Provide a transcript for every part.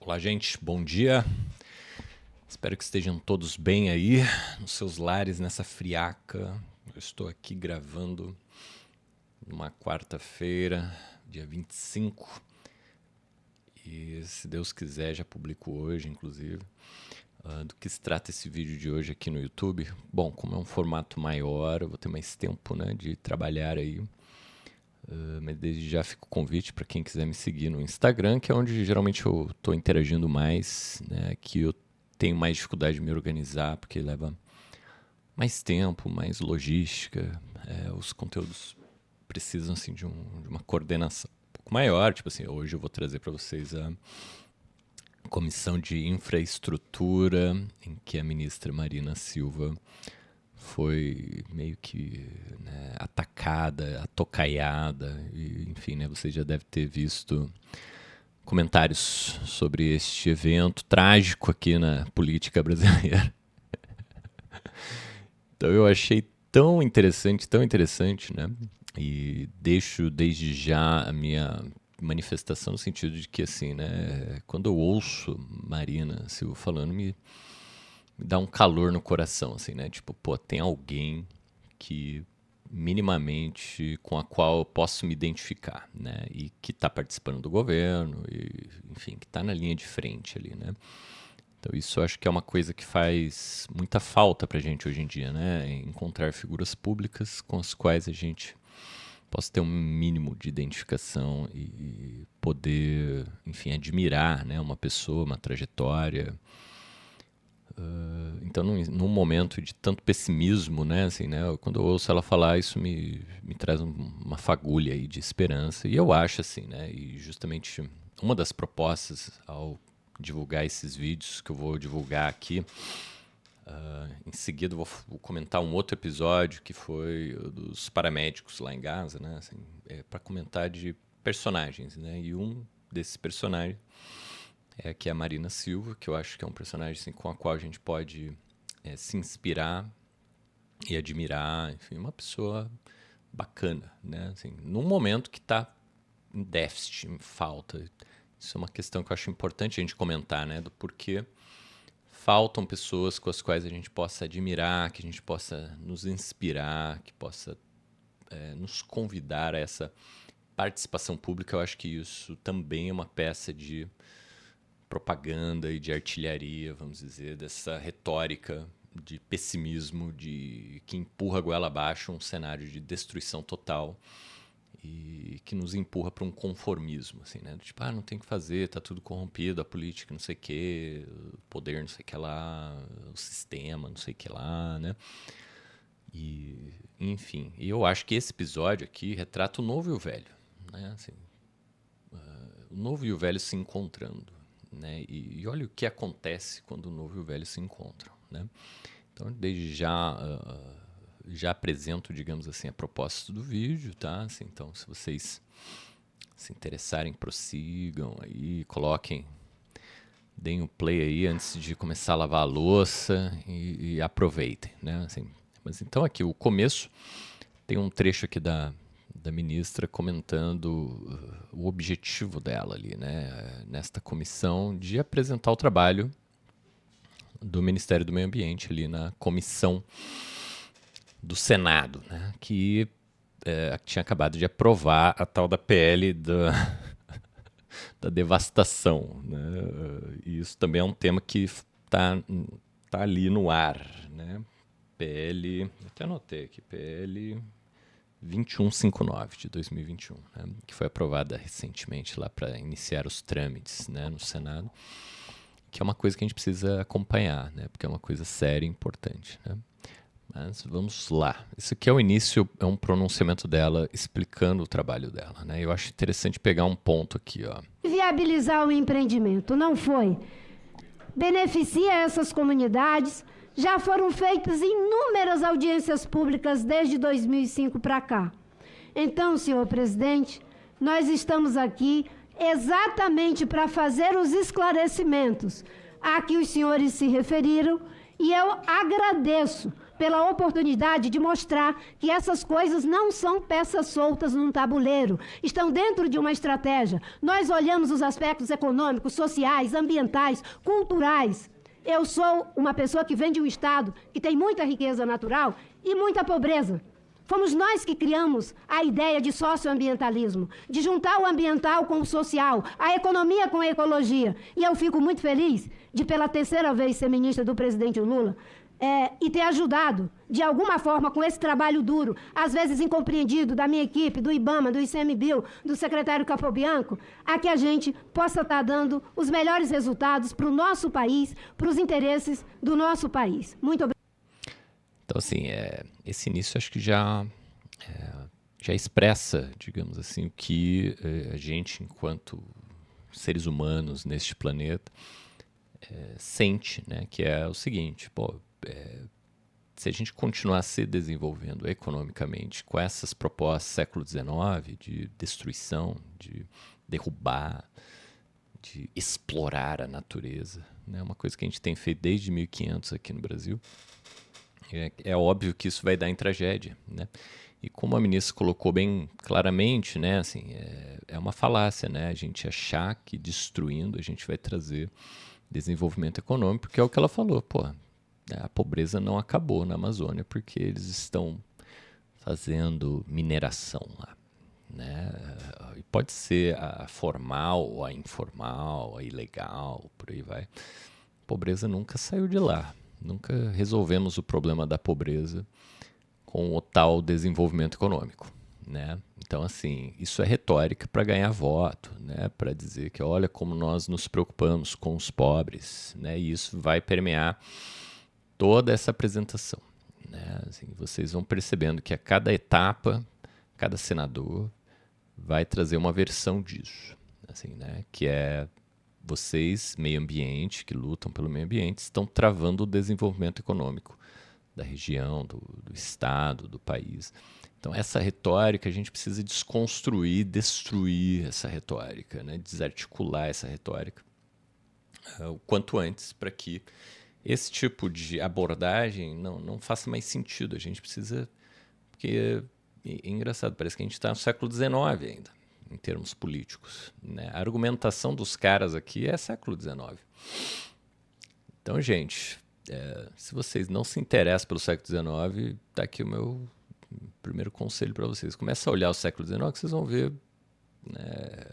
Olá, gente. Bom dia. Espero que estejam todos bem aí, nos seus lares, nessa friaca. Eu estou aqui gravando numa quarta-feira, dia 25. E, se Deus quiser, já publico hoje, inclusive. Do que se trata esse vídeo de hoje aqui no YouTube? Bom, como é um formato maior, eu vou ter mais tempo, né, de trabalhar aí. Mas desde já fica o convite para quem quiser me seguir no Instagram, que é onde geralmente eu estou interagindo mais, né, que eu tenho mais dificuldade de me organizar, porque leva mais tempo, mais logística. Os conteúdos precisam assim, de uma coordenação um pouco maior. Tipo assim, hoje eu vou trazer para vocês a Comissão de Infraestrutura, em que a ministra Marina Silva foi meio que, né, atacada, atocaiada, e, enfim, né, você já deve ter visto comentários sobre este evento trágico aqui na política brasileira. Então eu achei tão interessante, né? E deixo desde já a minha manifestação no sentido de que, assim, né, quando eu ouço Marina Silva falando, me dá um calor no coração, assim, né? Tipo, pô, tem alguém que minimamente com a qual eu posso me identificar, né? E que está participando do governo, e, enfim, que está na linha de frente ali, né? Então isso eu acho que é uma coisa que faz muita falta pra gente hoje em dia, né? Encontrar figuras públicas com as quais a gente possa ter um mínimo de identificação e poder, enfim, admirar, né, uma pessoa, uma trajetória. Então, num momento de tanto pessimismo, né, assim, né, quando eu ouço ela falar, isso me traz uma fagulha aí de esperança. E eu acho, assim, né, e justamente uma das propostas ao divulgar esses vídeos que eu vou divulgar aqui, em seguida eu vou comentar um outro episódio que foi o dos paramédicos lá em Gaza, né, assim, para comentar de personagens, né, e um desses personagens é que é a Marina Silva, que eu acho que é um personagem assim, com a qual a gente pode se inspirar e admirar, enfim, uma pessoa bacana, né? Assim, num momento que está em déficit, em falta. Isso é uma questão que eu acho importante a gente comentar, né? Do porquê faltam pessoas com as quais a gente possa admirar, que a gente possa nos inspirar, que possa nos convidar a essa participação pública. Eu acho que isso também é uma peça de propaganda e de artilharia, vamos dizer, dessa retórica de pessimismo, de que empurra a goela abaixo um cenário de destruição total e que nos empurra para um conformismo, assim, né? Tipo, não tem o que fazer, tá tudo corrompido, a política, não sei o quê, o poder, não sei o que lá, o sistema, não sei o que lá, né? E, enfim, e eu acho que esse episódio aqui retrata o novo e o velho, né? Assim, o novo e o velho se encontrando, né? E olha o que acontece quando o novo e o velho se encontram, né? Então, desde já apresento, digamos assim, a proposta do vídeo, tá? Assim, então, se vocês se interessarem, prossigam aí, deem o play aí antes de começar a lavar a louça e aproveitem, né? Assim, mas então aqui, o começo, tem um trecho aqui da ministra comentando o objetivo dela ali, né, nesta comissão, de apresentar o trabalho do Ministério do Meio Ambiente ali na comissão do Senado, né, que tinha acabado de aprovar a tal da PL da devastação, né, e isso também é um tema que tá ali no ar, né, PL, eu até anotei aqui, PL 2159 de 2021, né, que foi aprovada recentemente lá para iniciar os trâmites, né, no Senado, que é uma coisa que a gente precisa acompanhar, né, porque é uma coisa séria e importante, né. Mas vamos lá. Isso aqui é o início, é um pronunciamento dela explicando o trabalho dela, né. Eu acho interessante pegar um ponto aqui, ó. Viabilizar o empreendimento, não foi? Beneficia essas comunidades. Já foram feitas inúmeras audiências públicas desde 2005 para cá. Então, senhor presidente, nós estamos aqui exatamente para fazer os esclarecimentos a que os senhores se referiram, e eu agradeço pela oportunidade de mostrar que essas coisas não são peças soltas num tabuleiro, estão dentro de uma estratégia. Nós olhamos os aspectos econômicos, sociais, ambientais, culturais. Eu sou uma pessoa que vem de um estado que tem muita riqueza natural e muita pobreza. Fomos nós que criamos a ideia de socioambientalismo, de juntar o ambiental com o social, a economia com a ecologia. E eu fico muito feliz de, pela terceira vez, ser ministra do presidente Lula e ter ajudado, de alguma forma, com esse trabalho duro, às vezes incompreendido, da minha equipe, do IBAMA, do ICMBio, do secretário Capobianco, a que a gente possa estar dando os melhores resultados para o nosso país, para os interesses do nosso país. Muito obrigada. Então, assim, esse início acho que já expressa, digamos assim, o que a gente, enquanto seres humanos neste planeta, sente, né? Que é o seguinte, se a gente continuar se desenvolvendo economicamente com essas propostas do século XIX de destruição, de derrubar, de explorar a natureza, né? Uma coisa que a gente tem feito desde 1500 aqui no Brasil, é óbvio que isso vai dar em tragédia, né? E como a ministra colocou bem claramente, né, assim, é uma falácia, né, a gente achar que destruindo a gente vai trazer desenvolvimento econômico, porque é o que ela falou, a pobreza não acabou na Amazônia porque eles estão fazendo mineração lá, né? E pode ser a formal, a informal, a ilegal, por aí vai. A pobreza nunca saiu de lá. Nunca resolvemos o problema da pobreza com o tal desenvolvimento econômico, né? Então, assim, isso é retórica para ganhar voto, né? Para dizer que olha como nós nos preocupamos com os pobres, né? E isso vai permear toda essa apresentação, né? Assim, vocês vão percebendo que a cada etapa, cada senador vai trazer uma versão disso, assim, né? Que é vocês, meio ambiente, que lutam pelo meio ambiente, estão travando o desenvolvimento econômico da região, do estado, do país. Então, essa retórica, a gente precisa desconstruir, destruir essa retórica, né? Desarticular essa retórica o quanto antes, para que esse tipo de abordagem não faça mais sentido. A gente precisa... Porque é engraçado, parece que a gente está no século XIX ainda, em termos políticos, né? A argumentação dos caras aqui é século XIX. Então, gente, se vocês não se interessam pelo século XIX, está aqui o meu primeiro conselho para vocês. Começa a olhar o século XIX, que vocês vão ver, né,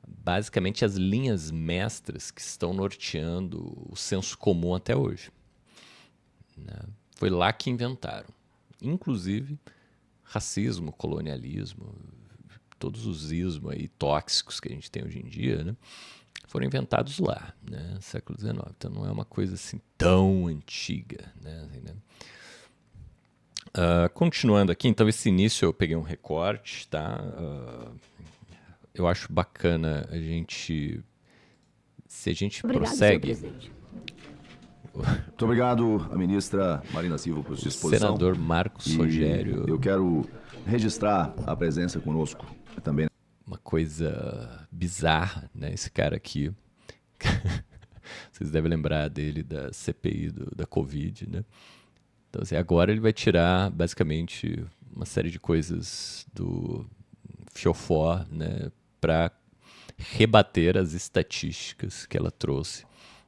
basicamente as linhas mestras que estão norteando o senso comum até hoje, né? Foi lá que inventaram. Inclusive, racismo, colonialismo, todos os ismos aí tóxicos que a gente tem hoje em dia, né, foram inventados lá, né, século XIX. Então não é uma coisa assim tão antiga, né, assim, né? Continuando aqui, então esse início eu peguei um recorte, tá? Eu acho bacana a gente, se a gente prossegue... Muito obrigado, a ministra Marina Silva, por sua exposição. Senador Marcos Rogério. Eu quero registrar a presença conosco também. Uma coisa bizarra, né? Esse cara aqui. Vocês devem lembrar dele da CPI da Covid, né? Então, assim, agora ele vai tirar, basicamente, uma série de coisas do fiofó, né? Para rebater as estatísticas que ela trouxe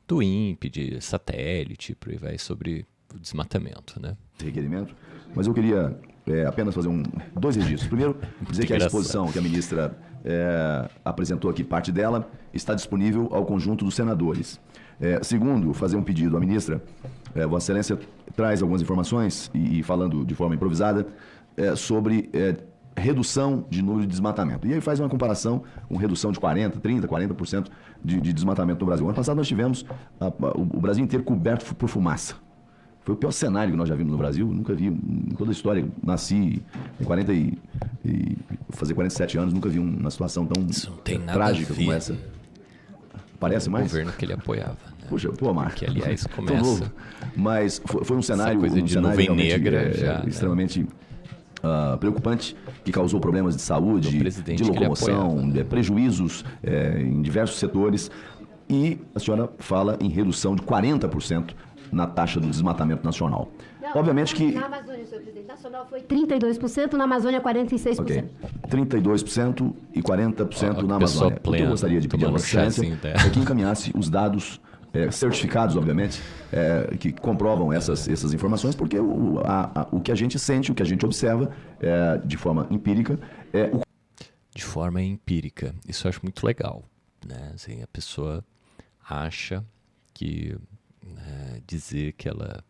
do INPE, de satélite, por aí vai, sobre o desmatamento, né? Requerimento, mas eu queria apenas fazer dois registros. Primeiro, dizer que a exposição que a ministra apresentou aqui, parte dela, está disponível ao conjunto dos senadores. Segundo, fazer um pedido à ministra. Vossa Excelência traz algumas informações, e falando de forma improvisada, sobre redução de número de desmatamento. E aí faz uma comparação com redução de 40% de desmatamento no Brasil. Ano passado nós tivemos o Brasil inteiro coberto por fumaça. Foi o pior cenário que nós já vimos no Brasil. Nunca vi, em toda a história, nasci em fazer 47 anos, nunca vi uma situação tão trágica como essa. Parece mais? O governo que ele apoiava, né? Puxa, Marco. Que, aliás, começa... Mas foi um cenário... Essa coisa de nuvem negra já... extremamente... preocupante, que causou problemas de saúde, de locomoção, prejuízos em diversos setores. E a senhora fala em redução de 40% na taxa do desmatamento nacional. Obviamente que... Na Amazônia, senhor presidente, nacional foi 32%, na Amazônia 46%. Ok. 32% e 40% na Amazônia. O que eu gostaria de pedir a Vossa Excelência é que encaminhasse os dados certificados, obviamente, que comprovam essas informações, porque o que a gente sente, o que a gente observa de forma empírica de forma empírica. Isso eu acho muito legal, né? Assim, a pessoa acha que dizer que ela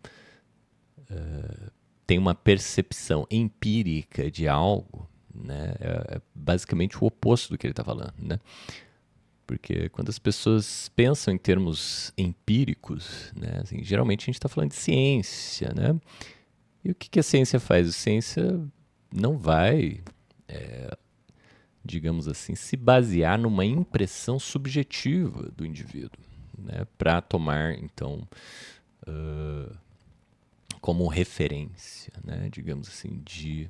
tem uma percepção empírica de algo, né, é basicamente o oposto do que ele está falando, né? Porque quando as pessoas pensam em termos empíricos, né, assim, geralmente a gente está falando de ciência, né? E o que a ciência faz? A ciência não vai, digamos assim, se basear numa impressão subjetiva do indivíduo, né, para tomar, então, como referência, né, digamos assim, de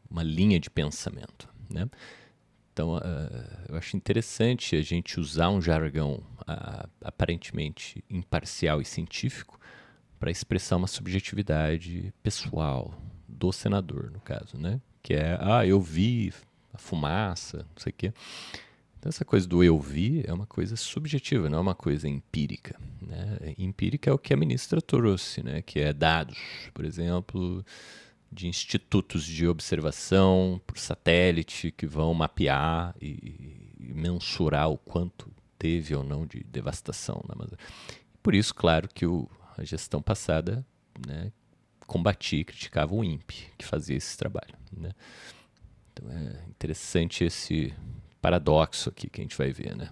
uma linha de pensamento, né? Então, eu acho interessante a gente usar um jargão aparentemente imparcial e científico para expressar uma subjetividade pessoal do senador, no caso, né? Que é, eu vi a fumaça, não sei o quê. Então, essa coisa do eu vi é uma coisa subjetiva, não é uma coisa empírica, né? Empírica é o que a ministra trouxe, né? Que é dados, por exemplo, de institutos de observação por satélite que vão mapear e mensurar o quanto teve ou não de devastação na Amazônia. Por isso, claro, que a gestão passada, né, combatia e criticava o INPE, que fazia esse trabalho, né? Então é interessante esse paradoxo aqui que a gente vai ver, né?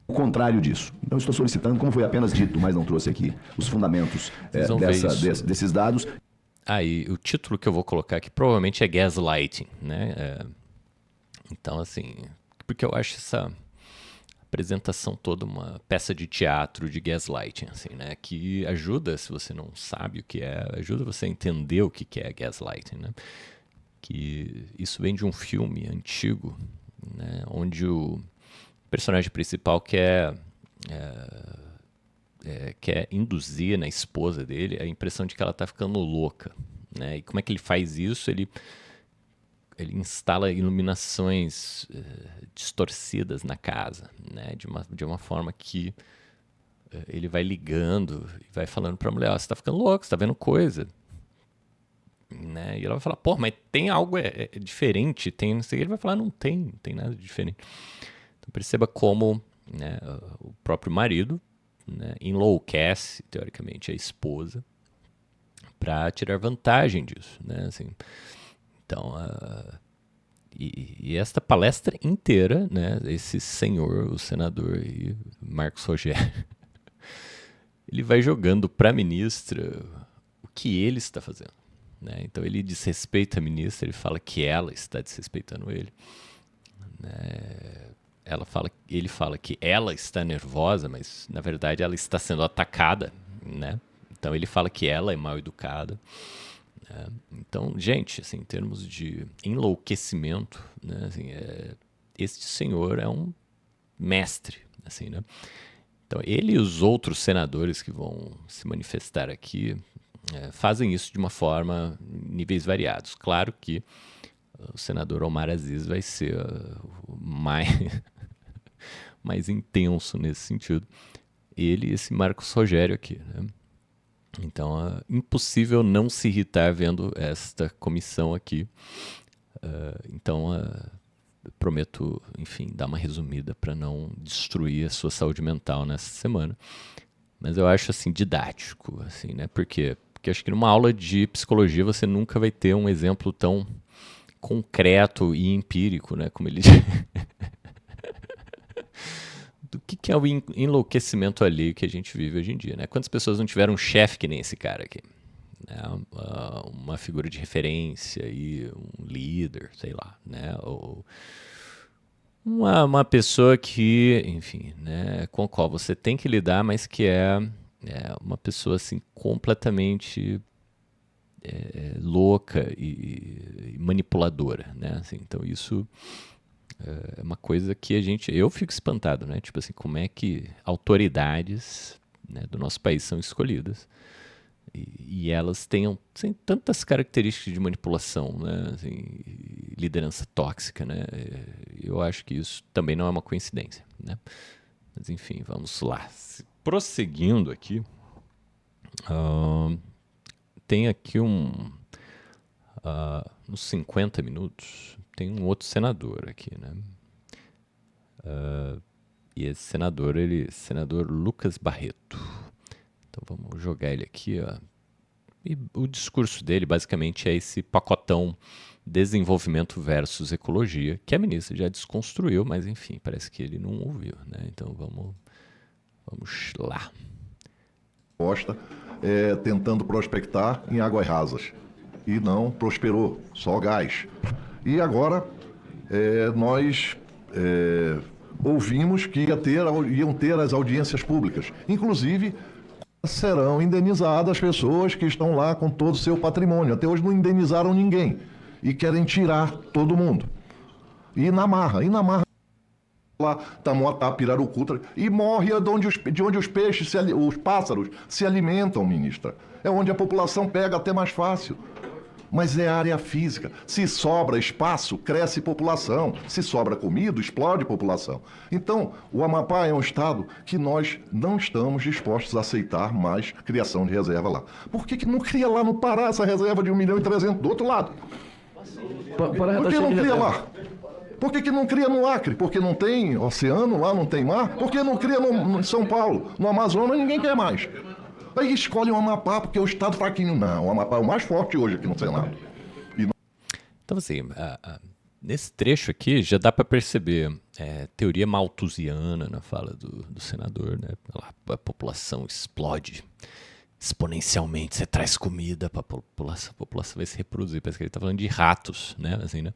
O contrário disso. Então, eu estou solicitando, como foi apenas dito, mas não trouxe aqui os fundamentos desses dados. E o título que eu vou colocar aqui provavelmente é gaslighting, né? Então, assim, porque eu acho essa apresentação toda uma peça de teatro de gaslighting, assim, né? Que ajuda, se você não sabe o que ajuda você a entender o que é gaslighting, né? Que isso vem de um filme antigo, né? Onde o personagem principal quer induzir na esposa dele a impressão de que ela está ficando louca, né? E como é que ele faz isso? Ele instala iluminações distorcidas na casa, né? De uma forma que ele vai ligando e vai falando para a mulher, você está ficando louca, você está vendo coisa, né? E ela vai falar, pô, mas tem algo diferente, tem, não sei o que. Ele vai falar, não tem nada de diferente. Então perceba como, né, o próprio marido, né, enlouquece, teoricamente, a esposa para tirar vantagem disso, né? Assim, então, e esta palestra inteira, né, esse senhor, o senador Marcos Rogério, ele vai jogando para a ministra o que ele está fazendo, né? Então ele desrespeita a ministra, ele fala que ela está desrespeitando ele, né? Ele fala que ela está nervosa, mas na verdade ela está sendo atacada, né? Então ele fala que ela é mal educada, né? Então, gente, assim, em termos de enlouquecimento, né, assim, este senhor é um mestre, assim, né? Então ele e os outros senadores que vão se manifestar aqui fazem isso de uma forma, níveis variados. Claro que o senador Omar Aziz vai ser o mais intenso nesse sentido. Ele e esse Marcos Rogério aqui, né? Então, impossível não se irritar vendo esta comissão aqui. Então, prometo, enfim, dar uma resumida para não destruir a sua saúde mental nessa semana. Mas eu acho, assim, didático, assim, né? Por quê? Porque acho que numa aula de psicologia você nunca vai ter um exemplo tão concreto e empírico, né? Como ele diz. Do que é o enlouquecimento alheio que a gente vive hoje em dia, né? Quantas pessoas não tiveram um chefe que nem esse cara aqui? Né? Uma figura de referência e um líder, sei lá, né? Ou uma pessoa que, enfim, né, com a qual você tem que lidar, mas que é uma pessoa assim completamente louca e manipuladora, né? Assim, então isso é uma coisa que eu fico espantado, né? Tipo assim, como é que autoridades, né, do nosso país são escolhidas e elas tenham tantas características de manipulação, né? Assim, liderança tóxica, né? Eu acho que isso também não é uma coincidência, né? Mas enfim, vamos lá. Prosseguindo aqui, tem aqui nos 50 minutos, tem um outro senador aqui, né? E esse senador, senador Lucas Barreto. Então vamos jogar ele aqui, ó. E o discurso dele basicamente é esse pacotão desenvolvimento versus ecologia, que a ministra já desconstruiu, mas enfim, parece que ele não ouviu, né? Então vamos lá. Tentando prospectar em águas rasas. E não prosperou, só gás. E agora nós ouvimos que iam ter as audiências públicas. Inclusive, serão indenizadas as pessoas que estão lá com todo o seu patrimônio. Até hoje não indenizaram ninguém. E querem tirar todo mundo. E na marra. Lá, Tamoatá, Pirarucu, e morre de onde os peixes, os pássaros se alimentam, ministra. É onde a população pega até mais fácil. Mas é área física. Se sobra espaço, cresce população. Se sobra comida, explode população. Então, o Amapá é um estado que nós não estamos dispostos a aceitar mais criação de reserva lá. Por que não cria lá no Pará essa reserva de 1.300.000 do outro lado? Por que não cria lá? Por que não cria no Acre? Porque não tem oceano lá, não tem mar? Por que não cria em São Paulo? No Amazonas ninguém quer mais. Aí escolhe o Amapá porque o estado fraquinho. Não, o Amapá é o mais forte hoje aqui no Senado. Então assim, nesse trecho aqui já dá para perceber teoria malthusiana na fala do senador, né? A população explode exponencialmente, você traz comida para a população vai se reproduzir. Parece que ele está falando de ratos, né? Assim, né?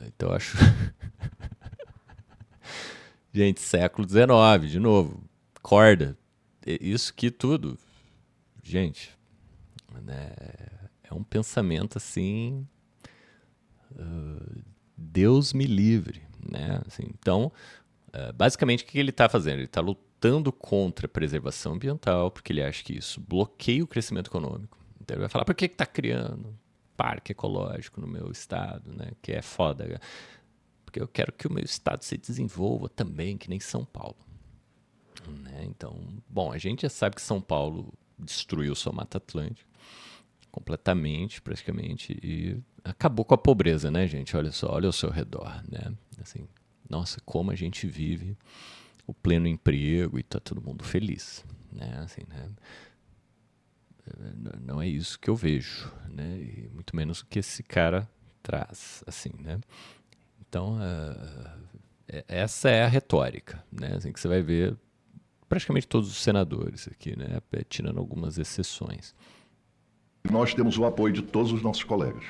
Então eu acho... Gente, século XIX, de novo, corda. Isso que tudo, gente, né, é um pensamento assim, Deus me livre, né? Assim, então, basicamente o que ele está fazendo? Ele está lutando contra a preservação ambiental, porque ele acha que isso bloqueia o crescimento econômico. Então ele vai falar, por que está criando parque ecológico no meu estado, né? Que é foda. Porque eu quero que o meu estado se desenvolva também, que nem São Paulo. Né? Então, bom, a gente já sabe que São Paulo destruiu sua Mata Atlântica completamente, praticamente, e acabou com a pobreza, né, gente? Olha só, olha ao seu redor, né? Assim, nossa, como a gente vive o pleno emprego e tá todo mundo feliz, né? Assim, né? Não é isso que eu vejo, né? E muito menos o que esse cara traz, assim, né? Então, essa é a retórica, né? Assim, que você vai ver praticamente todos os senadores aqui, né? Tirando algumas exceções. Nós temos o apoio de todos os nossos colegas.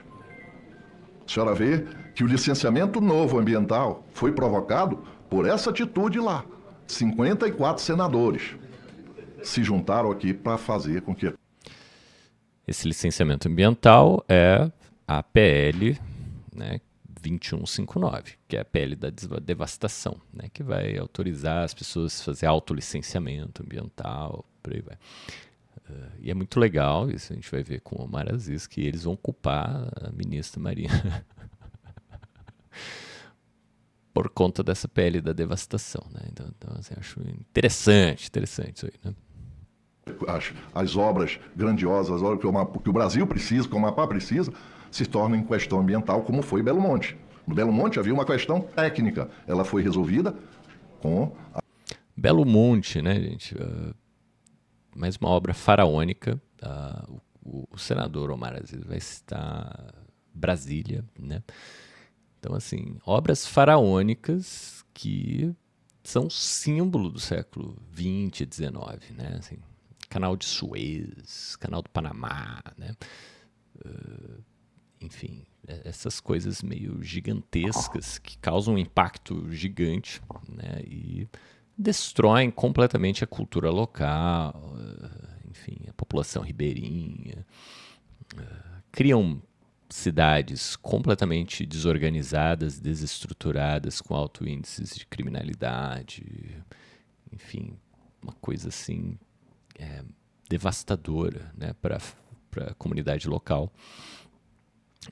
A senhora vê que o licenciamento novo ambiental foi provocado por essa atitude lá. 54 senadores se juntaram aqui para fazer com que... Esse licenciamento ambiental é a PL, né, 2159, que é a PL da devastação, né, que vai autorizar as pessoas a fazer autolicenciamento ambiental, por aí vai. E é muito legal, isso a gente vai ver com o Omar Aziz, que eles vão culpar a ministra Marina por conta dessa PL da devastação, né? Então assim, acho interessante isso aí, né? As obras grandiosas, as obras que o Brasil precisa, que o Amapá precisa, se tornam em questão ambiental, como foi Belo Monte. No Belo Monte havia uma questão técnica, ela foi resolvida com... Belo Monte, né, gente? Mais uma obra faraônica. O senador Omar Aziz vai citar Brasília, né? Então, assim, obras faraônicas que são símbolo do século XX e XIX, né? Assim, Canal de Suez, Canal do Panamá, né? Enfim, essas coisas meio gigantescas que causam um impacto gigante, né? E destroem completamente a cultura local, enfim, a população ribeirinha, criam cidades completamente desorganizadas, desestruturadas, com alto índices de criminalidade, enfim, uma coisa assim devastadora, né, para a comunidade local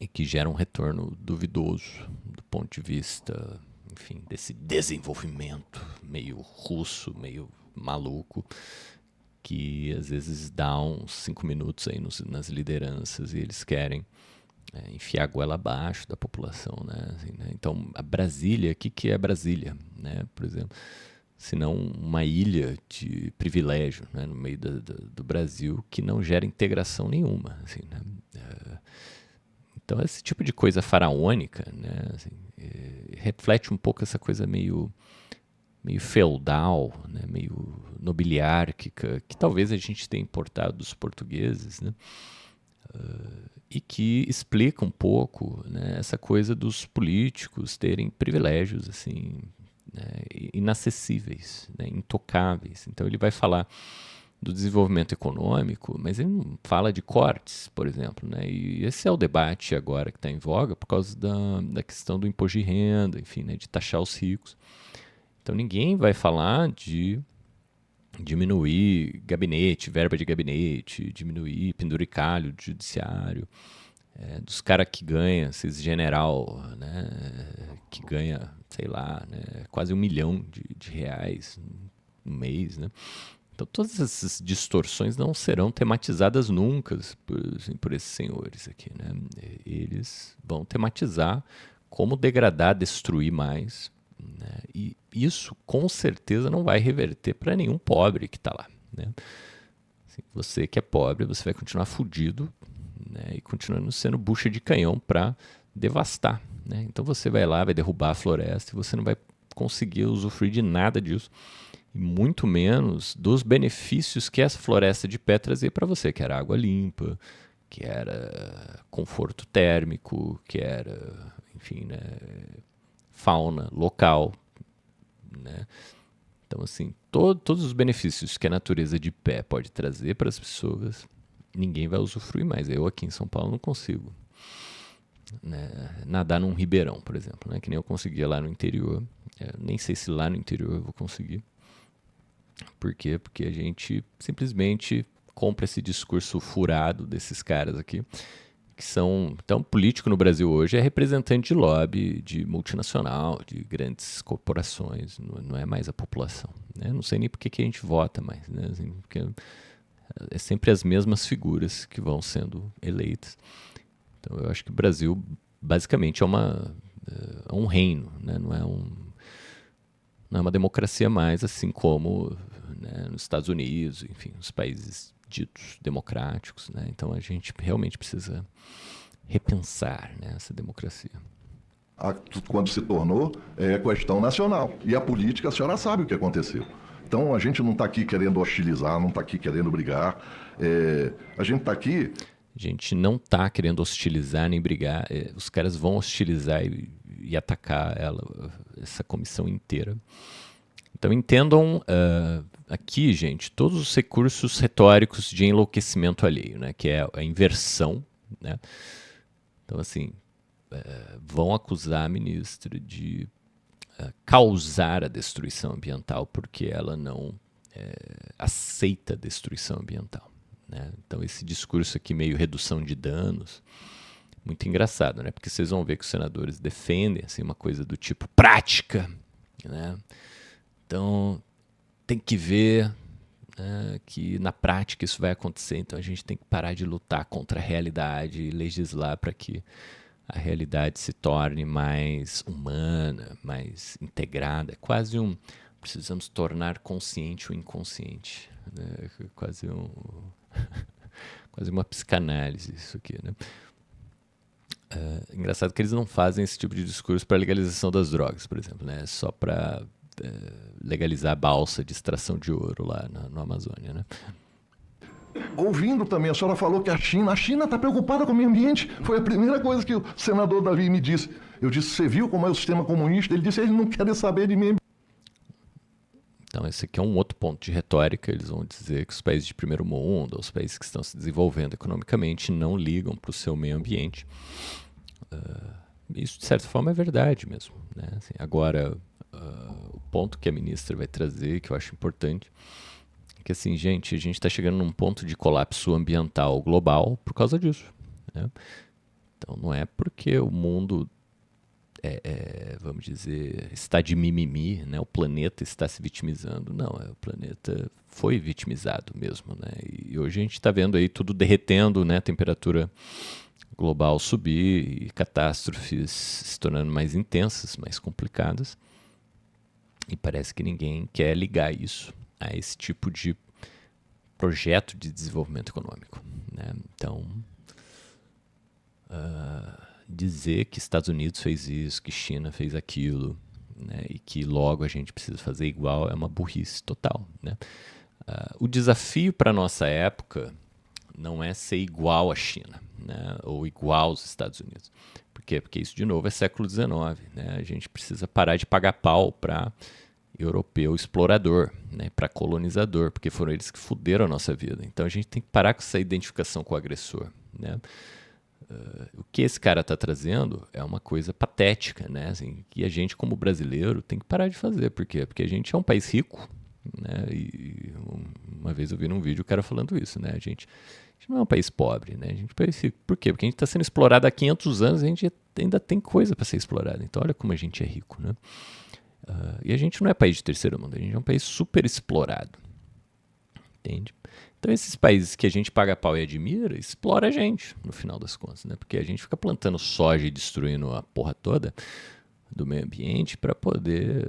e que gera um retorno duvidoso do ponto de vista, enfim, desse desenvolvimento meio russo, meio maluco, que às vezes dá uns 5 minutos aí nas lideranças e eles querem enfiar a goela abaixo da população, né? Assim, né? Então, a Brasília, o que é Brasília, né? Por exemplo, se não uma ilha de privilégio, né? No meio do Brasil que não gera integração nenhuma, assim, né? Então, esse tipo de coisa faraônica, né? Assim, reflete um pouco essa coisa meio feudal, né? Meio nobiliárquica, que talvez a gente tenha importado dos portugueses, né? E que explica um pouco, né, essa coisa dos políticos terem privilégios assim, né, inacessíveis, né, intocáveis. Então ele vai falar do desenvolvimento econômico, mas ele não fala de cortes, por exemplo, né? E esse é o debate agora que está em voga por causa da questão do imposto de renda, enfim, né, de taxar os ricos. Então ninguém vai falar de diminuir gabinete, verba de gabinete, diminuir penduricalho do judiciário, dos caras que ganham, esses general, né, que ganha, sei lá, né, quase R$1 milhão de reais no mês, né? Então todas essas distorções não serão tematizadas nunca por esses senhores aqui, né? Eles vão tematizar como degradar, destruir mais, né? E isso com certeza não vai reverter para nenhum pobre que está lá, né? Assim, você que é pobre, você vai continuar fudido, né? E continuando sendo bucha de canhão para devastar, né? Então você vai lá, vai derrubar a floresta e você não vai conseguir usufruir de nada disso, e muito menos dos benefícios que essa floresta de pé trazia para você, que era água limpa, que era conforto térmico, que era, enfim, né, fauna local, né? Então, assim, todos os benefícios que a natureza de pé pode trazer para as pessoas, ninguém vai usufruir mais. Eu aqui em São Paulo não consigo, né, nadar num ribeirão, por exemplo, né, que nem eu conseguia lá no interior. Nem sei se lá no interior eu vou conseguir. Por quê? Porque a gente simplesmente compra esse discurso furado desses caras aqui, que são... Então, político no Brasil hoje é representante de lobby, de multinacional, de grandes corporações, não é mais a população, né? Não sei nem por que a gente vota mais, né? Assim, porque é sempre as mesmas figuras que vão sendo eleitas. Então, eu acho que o Brasil, basicamente, é um reino, né? Não é uma democracia mais, assim como, né, nos Estados Unidos, enfim, os países ditos democráticos, né? Então a gente realmente precisa repensar, né, essa democracia. Quando se tornou questão nacional. E a política, a senhora sabe o que aconteceu. Então a gente não está aqui querendo hostilizar, não está aqui querendo brigar. A gente está aqui... A gente não está querendo hostilizar nem brigar. Os caras vão hostilizar e atacar essa comissão inteira. Então entendam aqui, gente, todos os recursos retóricos de enlouquecimento alheio, né, que é a inversão, né? Então, assim, vão acusar a ministra de causar a destruição ambiental porque ela não aceita a destruição ambiental, né? Então esse discurso aqui meio redução de danos, muito engraçado, né? Porque vocês vão ver que os senadores defendem assim, uma coisa do tipo prática, né? Então tem que ver, né, que na prática isso vai acontecer, então a gente tem que parar de lutar contra a realidade e legislar para que a realidade se torne mais humana, mais integrada. É quase precisamos tornar consciente o inconsciente, né? Quase uma psicanálise isso aqui, né? Engraçado que eles não fazem esse tipo de discurso para a legalização das drogas, por exemplo, né? Só para legalizar a balsa de extração de ouro lá no Amazônia, né? Ouvindo também, a senhora falou que a China está preocupada com o meio ambiente. Foi a primeira coisa que o senador Davi me disse. Eu disse, você viu como é o sistema comunista? Ele disse, eles não querem saber de meio ambiente. Então esse aqui é um outro ponto de retórica. Eles vão dizer que os países de primeiro mundo, os países que estão se desenvolvendo economicamente, não ligam para o seu meio ambiente. Isso, de certa forma, é verdade mesmo, né? Assim, agora, o ponto que a ministra vai trazer, que eu acho importante, que assim, gente, a gente está chegando num ponto de colapso ambiental global por causa disso, né? Então não é porque o mundo vamos dizer, está de mimimi, né? O planeta está se vitimizando. Não, o planeta foi vitimizado mesmo, né? E hoje a gente está vendo aí tudo derretendo, né? A temperatura global subir e catástrofes se tornando mais intensas, mais complicadas. E parece que ninguém quer ligar isso a esse tipo de projeto de desenvolvimento econômico, né? Então, dizer que Estados Unidos fez isso, que China fez aquilo, né, e que logo a gente precisa fazer igual é uma burrice total, né? O desafio para a nossa época não é ser igual à China, né, ou igual aos Estados Unidos. Por quê? Porque isso, de novo, é século XIX. Né? A gente precisa parar de pagar pau para europeu explorador, né, para colonizador, porque foram eles que fuderam a nossa vida. Então a gente tem que parar com essa identificação com o agressor, né? O que esse cara está trazendo é uma coisa patética, né? Assim, que a gente, como brasileiro, tem que parar de fazer. Por quê? Porque a gente é um país rico, né? E uma vez eu vi num vídeo o cara falando isso, né? A gente não é um país pobre, né? A gente é um país rico. Por quê? Porque a gente está sendo explorado há 500 anos e a gente ainda tem coisa para ser explorada. Então olha como a gente é rico, né? E a gente não é país de terceiro mundo, a gente é um país super explorado. Entende? Então esses países que a gente paga pau e admira, explora a gente, no final das contas, né? Porque a gente fica plantando soja e destruindo a porra toda do meio ambiente para poder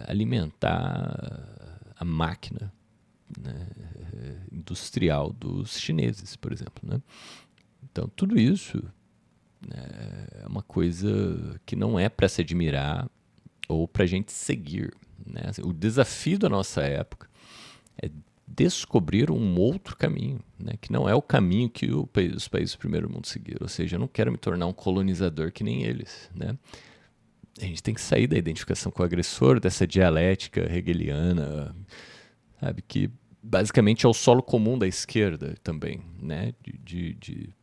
alimentar a máquina, né, industrial dos chineses, por exemplo, né? Então tudo isso, né, é uma coisa que não é para se admirar ou para a gente seguir, né? O desafio da nossa época é descobrir um outro caminho, né? Que não é o caminho que os países do primeiro mundo seguiram. Ou seja, eu não quero me tornar um colonizador que nem eles, né? A gente tem que sair da identificação com o agressor, dessa dialética hegeliana, sabe? Que basicamente é o solo comum da esquerda também, né? De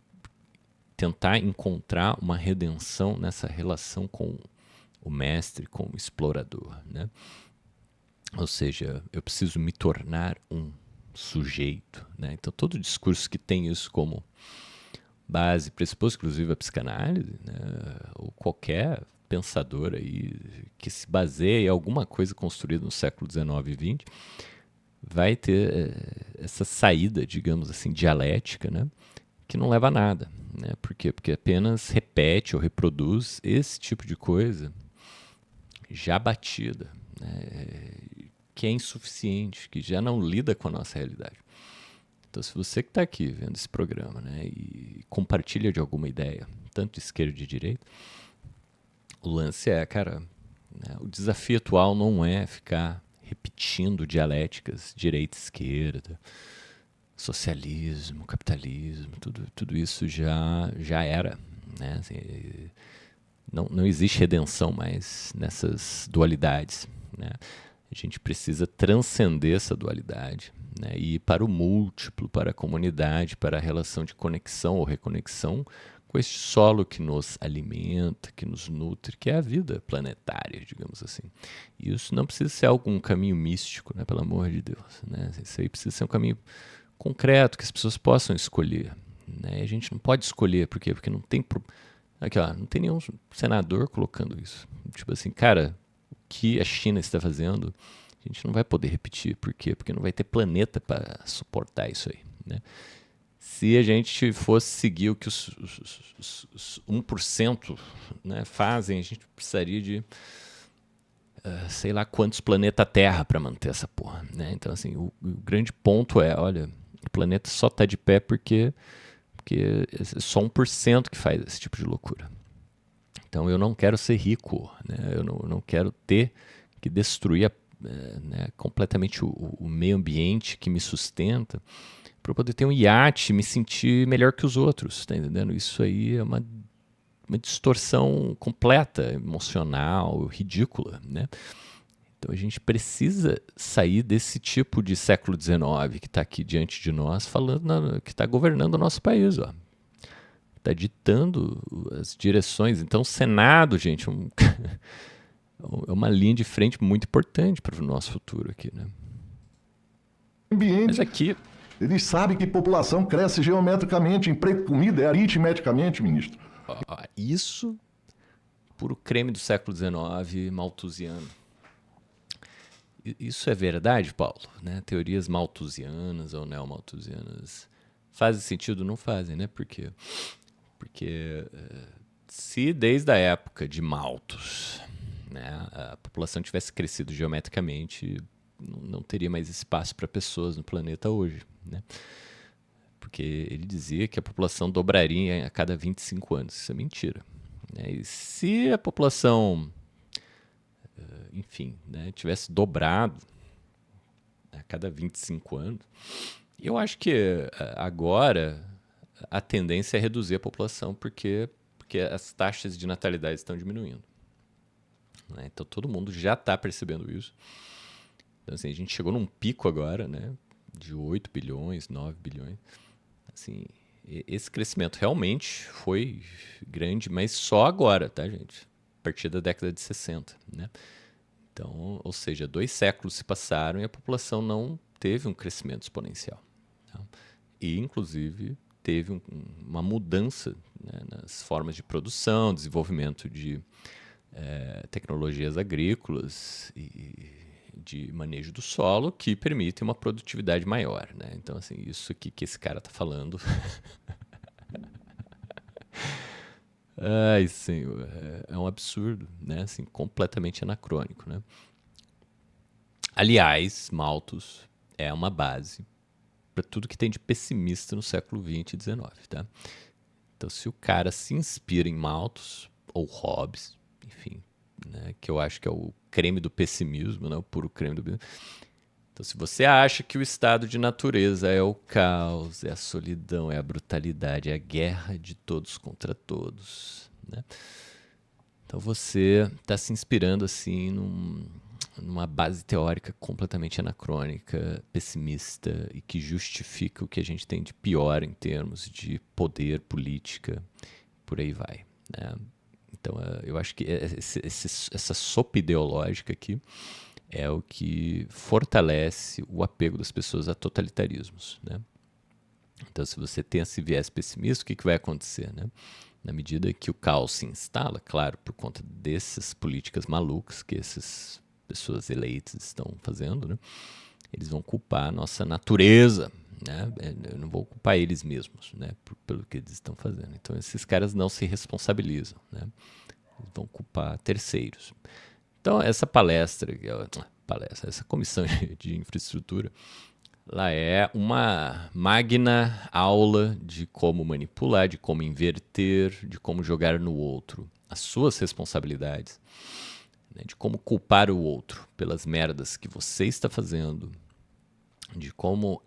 tentar encontrar uma redenção nessa relação com o mestre, com o explorador, né? Ou seja, eu preciso me tornar um sujeito, né? Então, todo discurso que tem isso como base, pressuposto, inclusive a psicanálise, né? Ou qualquer pensador aí que se baseie em alguma coisa construída no século XIX e XX, vai ter essa saída, digamos assim, dialética, né? Que não leva a nada, né? Por quê? Porque apenas repete ou reproduz esse tipo de coisa já batida, né? Que é insuficiente, que já não lida com a nossa realidade. Então, se você que está aqui vendo esse programa, né, e compartilha de alguma ideia, tanto de esquerda e de direita, o lance é, cara, né, o desafio atual não é ficar repetindo dialéticas direita, esquerda, socialismo, capitalismo, tudo isso já era, né? Assim, não existe redenção mais nessas dualidades, né? A gente precisa transcender essa dualidade, né, e ir para o múltiplo, para a comunidade, para a relação de conexão ou reconexão com esse solo que nos alimenta, que nos nutre, que é a vida planetária, digamos assim. E isso não precisa ser um caminho místico, né, pelo amor de Deus, né? Isso aí precisa ser um caminho concreto, que as pessoas possam escolher, né? A gente não pode escolher, por quê? Porque não tem... Aqui, ó, não tem nenhum senador colocando isso. Tipo assim, cara... que a China está fazendo, a gente não vai poder repetir. Por quê? Porque não vai ter planeta para suportar isso aí, né? Se a gente fosse seguir o que os 1%, né, fazem, a gente precisaria de sei lá quantos planetas Terra para manter essa porra, né? Então, assim, o grande ponto é, olha, o planeta só está de pé porque é só 1% que faz esse tipo de loucura. Então eu não quero ser rico, né? Eu não quero ter que destruir né, completamente o meio ambiente que me sustenta para eu poder ter um iate e me sentir melhor que os outros, tá entendendo? Isso aí é uma distorção completa, emocional, ridícula, né? Então a gente precisa sair desse tipo de século XIX que está aqui diante de nós, falando que está governando o nosso país, ó. Está ditando as direções. Então, o Senado, gente, é uma linha de frente muito importante para o nosso futuro aqui, né? ambiente. Mas aqui... Eles sabem que população cresce geometricamente, emprego, comida, é aritmeticamente, ministro. Isso, puro creme do século XIX, malthusiano. Isso é verdade, Paulo? Né? Teorias malthusianas ou neomalthusianas fazem sentido? Não fazem, né? Por quê? Porque se desde a época de Malthus, né, a população tivesse crescido geometricamente, não teria mais espaço para pessoas no planeta hoje, né? Porque ele dizia que a população dobraria a cada 25 anos. Isso é mentira, né? E se a população, enfim, né, tivesse dobrado a cada 25 anos, eu acho que agora a tendência é reduzir a população porque as taxas de natalidade estão diminuindo, né? Então todo mundo já está percebendo isso. Então, assim, a gente chegou num pico agora, né, de 8 bilhões, 9 bilhões. Assim, esse crescimento realmente foi grande, mas só agora, tá, gente? A partir da década de 60, né? Então, ou seja, 2 séculos se passaram e a população não teve um crescimento exponencial, tá? E, inclusive, teve uma mudança, né, nas formas de produção, desenvolvimento de tecnologias agrícolas e de manejo do solo que permitem uma produtividade maior, né? Então, assim, isso aqui que esse cara tá falando... Ai, senhor, é um absurdo, né? Assim, completamente anacrônico, né? Aliás, Malthus é uma base para tudo que tem de pessimista no século XX e XIX, tá? Então, se o cara se inspira em Malthus ou Hobbes, enfim, né, que eu acho que é o creme do pessimismo, né, o puro creme do... Então, se você acha que o estado de natureza é o caos, é a solidão, é a brutalidade, é a guerra de todos contra todos, né? Então, você está se inspirando assim numa base teórica completamente anacrônica, pessimista e que justifica o que a gente tem de pior em termos de poder, política, por aí vai, né? Então, eu acho que essa sopa ideológica aqui é o que fortalece o apego das pessoas a totalitarismos, né? Então, se você tem esse viés pessimista, o que vai acontecer, né? Na medida que o caos se instala, claro, por conta dessas políticas malucas que essas pessoas eleitas estão fazendo, né? Eles vão culpar a nossa natureza, né? Eu não vou culpar eles mesmos, né, pelo que eles estão fazendo. Então, esses caras não se responsabilizam, né? Eles vão culpar terceiros. Então, essa essa comissão de infraestrutura, ela é uma magna aula de como manipular, de como inverter, de como jogar no outro as suas responsabilidades, né, de como culpar o outro pelas merdas que você está fazendo, de como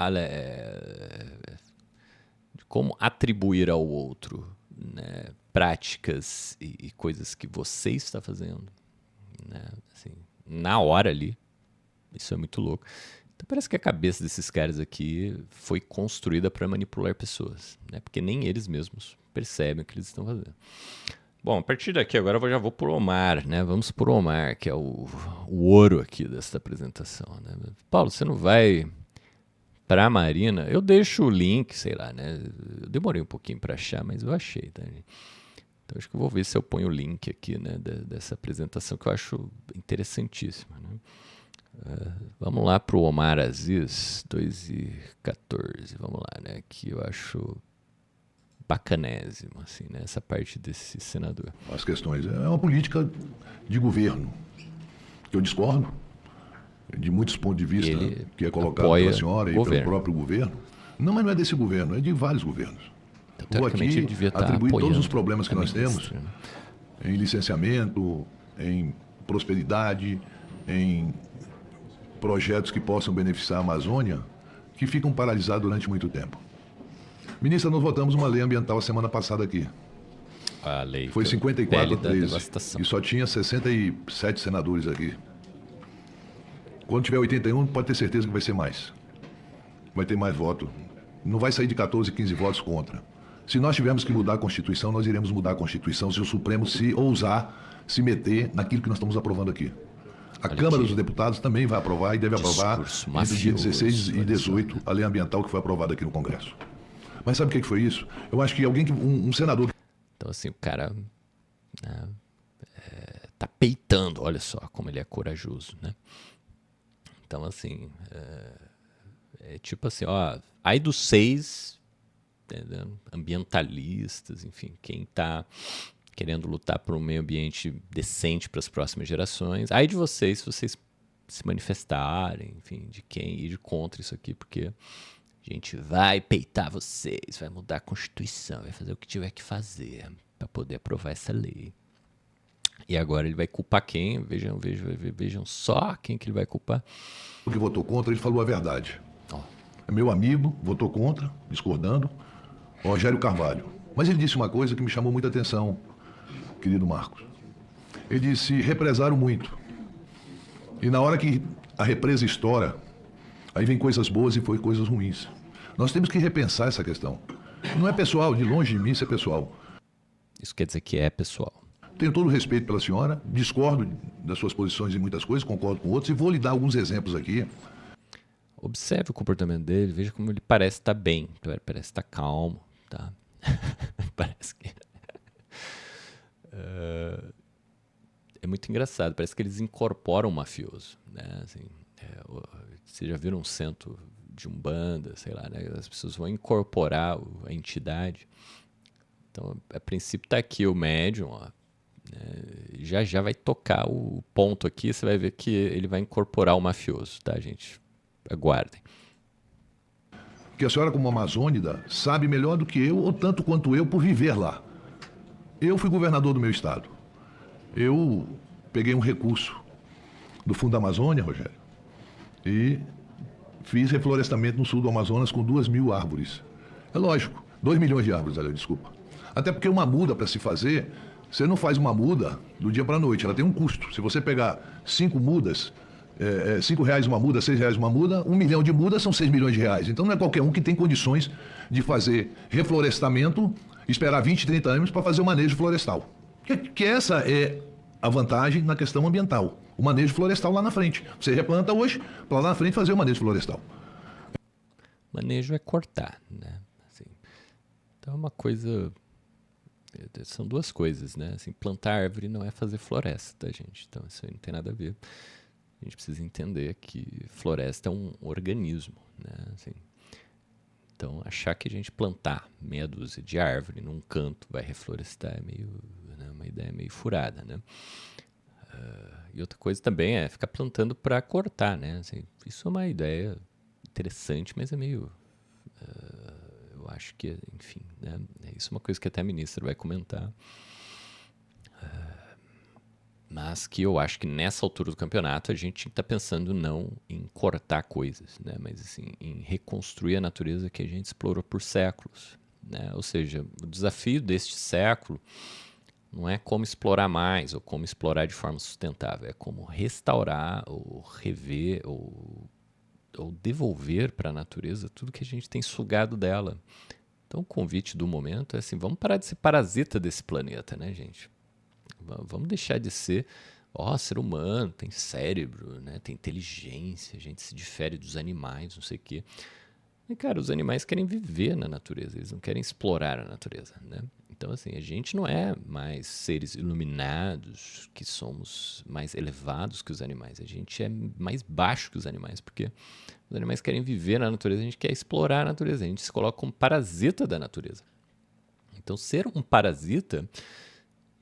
atribuir ao outro, né, práticas e coisas que você está fazendo, né, assim, na hora ali. Isso é muito louco. Então parece que a cabeça desses caras aqui foi construída para manipular pessoas, né, porque nem eles mesmos percebem o que eles estão fazendo. Bom, a partir daqui agora eu já vou pro Omar, né? Vamos pro Omar, que é o ouro aqui dessa apresentação, né? Paulo, você não vai para a Marina? Eu deixo o link, sei lá, né? Eu demorei um pouquinho para achar, mas eu achei, tá? Então acho que eu vou ver se eu ponho o link aqui, né, dessa apresentação que eu acho interessantíssima, né? Vamos lá pro Omar Aziz, 2:14, vamos lá, né? Que eu acho bacanésimo, assim, né? Essa parte desse senador. As questões. É uma política de governo que eu discordo de muitos pontos de vista que é colocado pela senhora e pelo próprio governo. Não, mas não é desse governo, é de vários governos. Então, vou aqui atribuir todos os problemas que nós temos, né, em licenciamento, em prosperidade, em projetos que possam beneficiar a Amazônia, que ficam paralisados durante muito tempo. Ministra, nós votamos uma lei ambiental a semana passada aqui. A lei foi 54-13 e só tinha 67 senadores aqui. Quando tiver 81, pode ter certeza que vai ser mais. Vai ter mais voto. Não vai sair de 14, 15 votos contra. Se nós tivermos que mudar a Constituição, nós iremos mudar a Constituição se o Supremo se ousar se meter naquilo que nós estamos aprovando aqui. A Câmara dos Deputados também vai aprovar e deve aprovar entre o dia 16 e 18 a lei ambiental que foi aprovada aqui no Congresso. Mas sabe o que foi isso? Eu acho que um senador... Então, assim, o cara tá peitando, olha só como ele é corajoso, né? Então, assim, é tipo assim, ó, aí dos 6 ambientalistas, enfim, quem tá querendo lutar por um meio ambiente decente para as próximas gerações, aí de vocês, se vocês se manifestarem, enfim, de quem ir contra isso aqui, porque a gente vai peitar vocês, vai mudar a Constituição, vai fazer o que tiver que fazer para poder aprovar essa lei. E agora ele vai culpar quem? Vejam só quem que ele vai culpar. O que votou contra, ele falou a verdade. É meu amigo, votou contra, discordando, Rogério Carvalho. Mas ele disse uma coisa que me chamou muita atenção, querido Marcos. Ele disse, represaram muito. E na hora que a represa estoura, aí vem coisas boas e foi coisas ruins. Nós temos que repensar essa questão. Não é pessoal, de longe de mim isso é pessoal. Isso quer dizer que é pessoal. Tenho todo o respeito pela senhora, discordo das suas posições em muitas coisas, concordo com outros, e vou lhe dar alguns exemplos aqui. Observe o comportamento dele, veja como ele parece estar bem, parece estar calmo, tá? Parece que... é muito engraçado, parece que eles incorporam o mafioso, né? Assim, vocês já viram um centro de Umbanda, sei lá, né? As pessoas vão incorporar a entidade. Então, a princípio tá aqui o médium, ó, já vai tocar o ponto aqui, você vai ver que ele vai incorporar o mafioso, tá, gente? Aguardem. Que a senhora, como amazônida, sabe melhor do que eu, ou tanto quanto eu, por viver lá. Eu fui governador do meu estado. Eu peguei um recurso do Fundo da Amazônia, Rogério, e fiz reflorestamento no sul do Amazonas com 2.000 árvores. É lógico, 2 milhões de árvores, aliás, desculpa. Até porque uma muda para se fazer, você não faz uma muda do dia para a noite, ela tem um custo. Se você pegar 5 mudas, R$5 uma muda, R$6 uma muda, 1 milhão de mudas são 6 milhões de reais. Então não é qualquer um que tem condições de fazer reflorestamento, esperar 20, 30 anos para fazer o manejo florestal. Que essa é a vantagem na questão ambiental. O manejo florestal lá na frente. Você replanta hoje, para lá na frente fazer o manejo florestal. Manejo é cortar, né? Assim, então é uma coisa... São duas coisas, né? Assim, plantar árvore não é fazer floresta, gente. Então isso aí não tem nada a ver. A gente precisa entender que floresta é um organismo, né? Assim, então, achar que a gente plantar meia dúzia de árvore num canto vai reflorestar é meio, né, uma ideia meio furada, né? E outra coisa também é ficar plantando para cortar, né? Assim, isso é uma ideia interessante, mas é meio... eu acho que, enfim, né? Isso é uma coisa que até a ministra vai comentar. Mas que eu acho que nessa altura do campeonato a gente está pensando não em cortar coisas, né? Mas assim, em reconstruir a natureza que a gente explorou por séculos, né? Ou seja, o desafio deste século não é como explorar mais ou como explorar de forma sustentável, é como restaurar ou rever ou devolver para a natureza tudo que a gente tem sugado dela. Então o convite do momento é assim, vamos parar de ser parasita desse planeta, né, gente? Vamos deixar de ser, ser humano, tem cérebro, né? Tem inteligência, a gente se difere dos animais, não sei o quê. E, cara, os animais querem viver na natureza, eles não querem explorar a natureza, né? Então, assim, a gente não é mais seres iluminados, que somos mais elevados que os animais. A gente é mais baixo que os animais, porque os animais querem viver na natureza, a gente quer explorar a natureza, a gente se coloca como parasita da natureza. Então, ser um parasita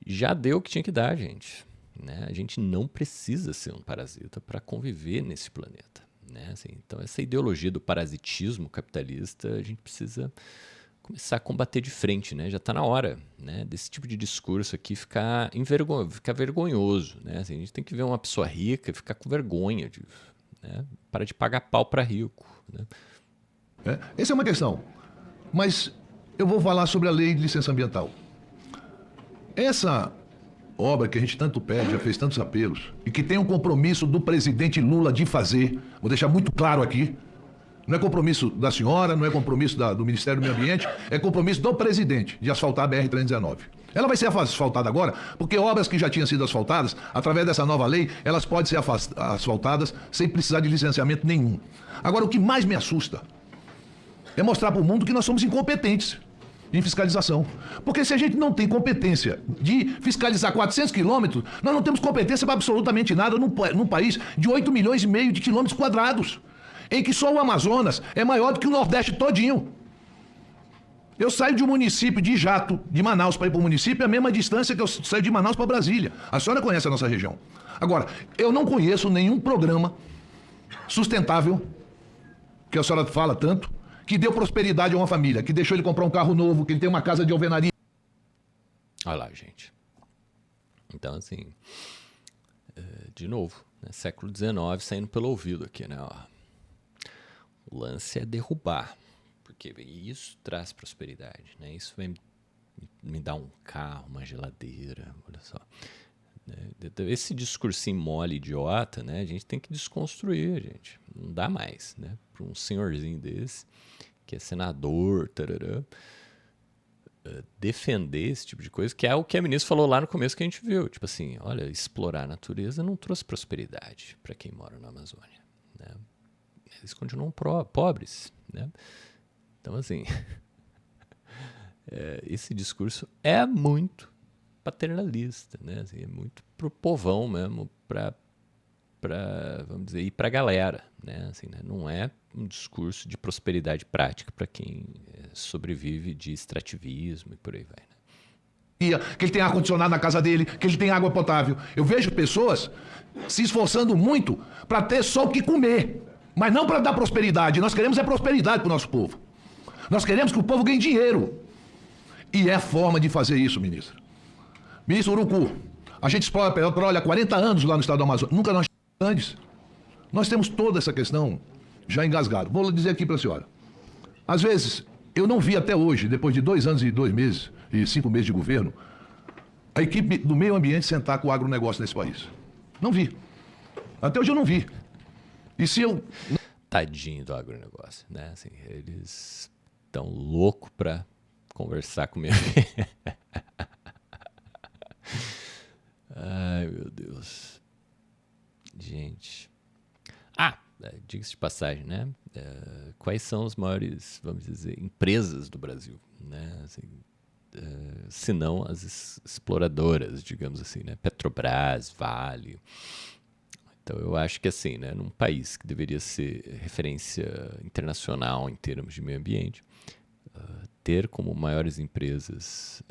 já deu o que tinha que dar, gente, né? A gente não precisa ser um parasita para conviver nesse planeta, né? Assim, então, essa ideologia do parasitismo capitalista, a gente precisa começar a combater de frente, né? Já está na hora, né, desse tipo de discurso aqui ficar vergonhoso, né? Assim, a gente tem que ver uma pessoa rica e ficar com vergonha, né? Para de pagar pau para rico, né? Essa é uma questão. Mas eu vou falar sobre a lei de licença ambiental. Essa obra que a gente tanto pede, já fez tantos apelos, e que tem um compromisso do presidente Lula de fazer, vou deixar muito claro aqui, Não é compromisso da senhora, não é compromisso do Ministério do Meio Ambiente, é compromisso do presidente de asfaltar a BR-319. Ela vai ser asfaltada agora, porque obras que já tinham sido asfaltadas, através dessa nova lei, elas podem ser asfaltadas sem precisar de licenciamento nenhum. Agora, o que mais me assusta é mostrar para o mundo que nós somos incompetentes em fiscalização. Porque se a gente não tem competência de fiscalizar 400 quilômetros, nós não temos competência para absolutamente nada num país de 8 milhões e meio de quilômetros quadrados, em que só o Amazonas é maior do que o Nordeste todinho. Eu saio de um município de Jato, de Manaus, para ir para o município, é a mesma distância que eu saio de Manaus para Brasília. A senhora conhece a nossa região. Agora, eu não conheço nenhum programa sustentável, que a senhora fala tanto, que deu prosperidade a uma família, que deixou ele comprar um carro novo, que ele tem uma casa de alvenaria. Olha lá, gente. Então, assim, de novo, né, século XIX saindo pelo ouvido aqui, né? Ó. O lance é derrubar, porque isso traz prosperidade, né? Isso vai me dar um carro, uma geladeira, olha só. Esse discursinho mole, idiota, né? A gente tem que desconstruir, gente. Não dá mais, né? Para um senhorzinho desse, que é senador, tarará, defender esse tipo de coisa, que é o que a ministra falou lá no começo que a gente viu. Tipo assim, olha, explorar a natureza não trouxe prosperidade para quem mora na Amazônia, né? Eles continuam pobres, né? Então, assim, esse discurso é muito paternalista, né? Assim, é muito pro povão mesmo, para vamos dizer, ir para a galera, né? Assim, né? Não é um discurso de prosperidade prática para quem sobrevive de extrativismo e por aí vai, né? Que ele tem ar-condicionado na casa dele, que ele tem água potável. Eu vejo pessoas se esforçando muito para ter só o que comer, mas não para dar prosperidade. Nós queremos prosperidade para o nosso povo. Nós queremos que o povo ganhe dinheiro. E é a forma de fazer isso, ministro. Ministro Urucu, a gente explora petróleo há 40 anos lá no estado do Amazonas. Nunca nós antes. Nós temos toda essa questão já engasgada. Vou dizer aqui para a senhora. Às vezes, eu não vi até hoje, depois de 2 anos e 2 meses, e 5 meses de governo, a equipe do meio ambiente sentar com o agronegócio nesse país. Não vi. Até hoje eu não vi. E se eu... Tadinho do agronegócio, né? Assim, eles estão loucos para conversar com o meio ambiente. Ai, meu Deus. Gente. Diga-se de passagem, né? Quais são as maiores, vamos dizer, empresas do Brasil, né? Assim, se não as exploradoras, digamos assim, né? Petrobras, Vale. Então, eu acho que assim, né? Num país que deveria ser referência internacional em termos de meio ambiente, ter como maiores empresas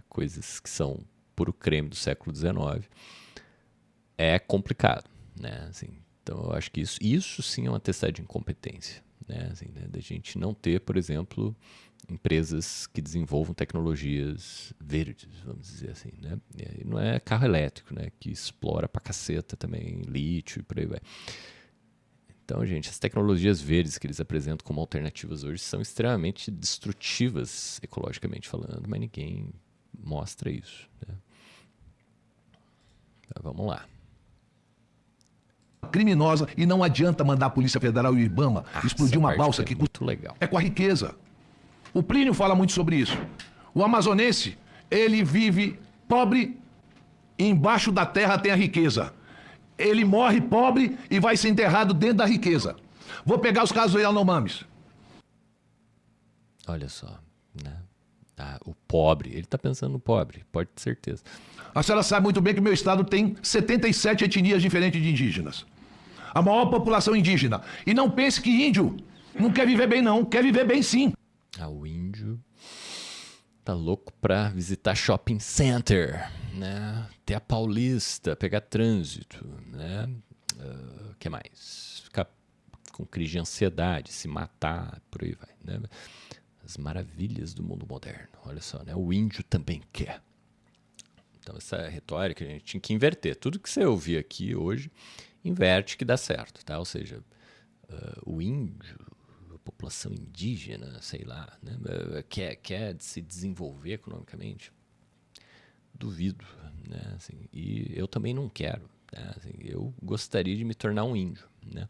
coisas que são puro creme do século XIX é complicado, né? Assim, então, eu acho que isso sim é um atestado de incompetência, né? Assim, né? Da gente não ter, por exemplo, empresas que desenvolvam tecnologias verdes, vamos dizer assim, né? E não é carro elétrico, né? Que explora pra caceta também lítio e por aí vai. Então, gente, as tecnologias verdes que eles apresentam como alternativas hoje são extremamente destrutivas, ecologicamente falando, mas ninguém mostra isso, né? Então, vamos lá. Criminosa, e não adianta mandar a Polícia Federal e o IBAMA explodir uma balsa que muito legal. É com a riqueza. O Plínio fala muito sobre isso. O amazonense, ele vive pobre e embaixo da terra tem a riqueza. Ele morre pobre e vai ser enterrado dentro da riqueza. Vou pegar os casos do Yanomamis. Olha só, né? O pobre, ele está pensando no pobre, pode ter certeza. A senhora sabe muito bem que o meu estado tem 77 etnias diferentes de indígenas. A maior população indígena. E não pense que índio não quer viver bem, não. Quer viver bem, sim. O índio tá louco pra visitar shopping center, né? Ter a Paulista, pegar trânsito, né? Que mais? Ficar com crise de ansiedade, se matar, por aí vai, né? As maravilhas do mundo moderno, olha só, né? O índio também quer. Então, essa retórica a gente tinha que inverter. Tudo que você ouvir aqui hoje, inverte que dá certo, tá? Ou seja, o índio, a população indígena, sei lá, né? quer se desenvolver economicamente? Duvido, né? Assim, e eu também não quero, né? Assim, eu gostaria de me tornar um índio, né?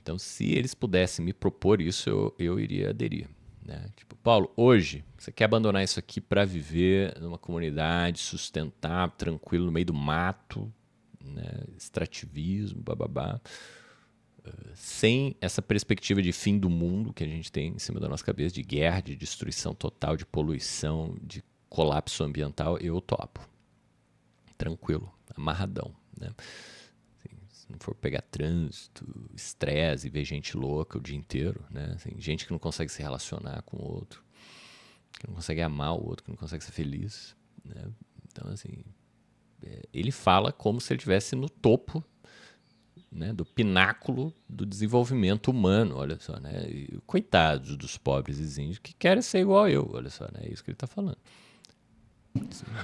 Então, se eles pudessem me propor isso, eu iria aderir. Né? Tipo, Paulo, hoje, você quer abandonar isso aqui para viver numa comunidade sustentável, tranquilo, no meio do mato, né? Extrativismo, bababá, sem essa perspectiva de fim do mundo que a gente tem em cima da nossa cabeça, de guerra, de destruição total, de poluição, de colapso ambiental, eu topo. Tranquilo, amarradão. Né? Se não for pegar trânsito, estresse e ver gente louca o dia inteiro, né? Assim, gente que não consegue se relacionar com o outro, que não consegue amar o outro, que não consegue ser feliz. Né? Então, assim, ele fala como se ele estivesse no topo, né, do pináculo do desenvolvimento humano, olha só, né? E, coitados dos pobres e índios que querem ser igual a eu, olha só, né? É isso que ele está falando.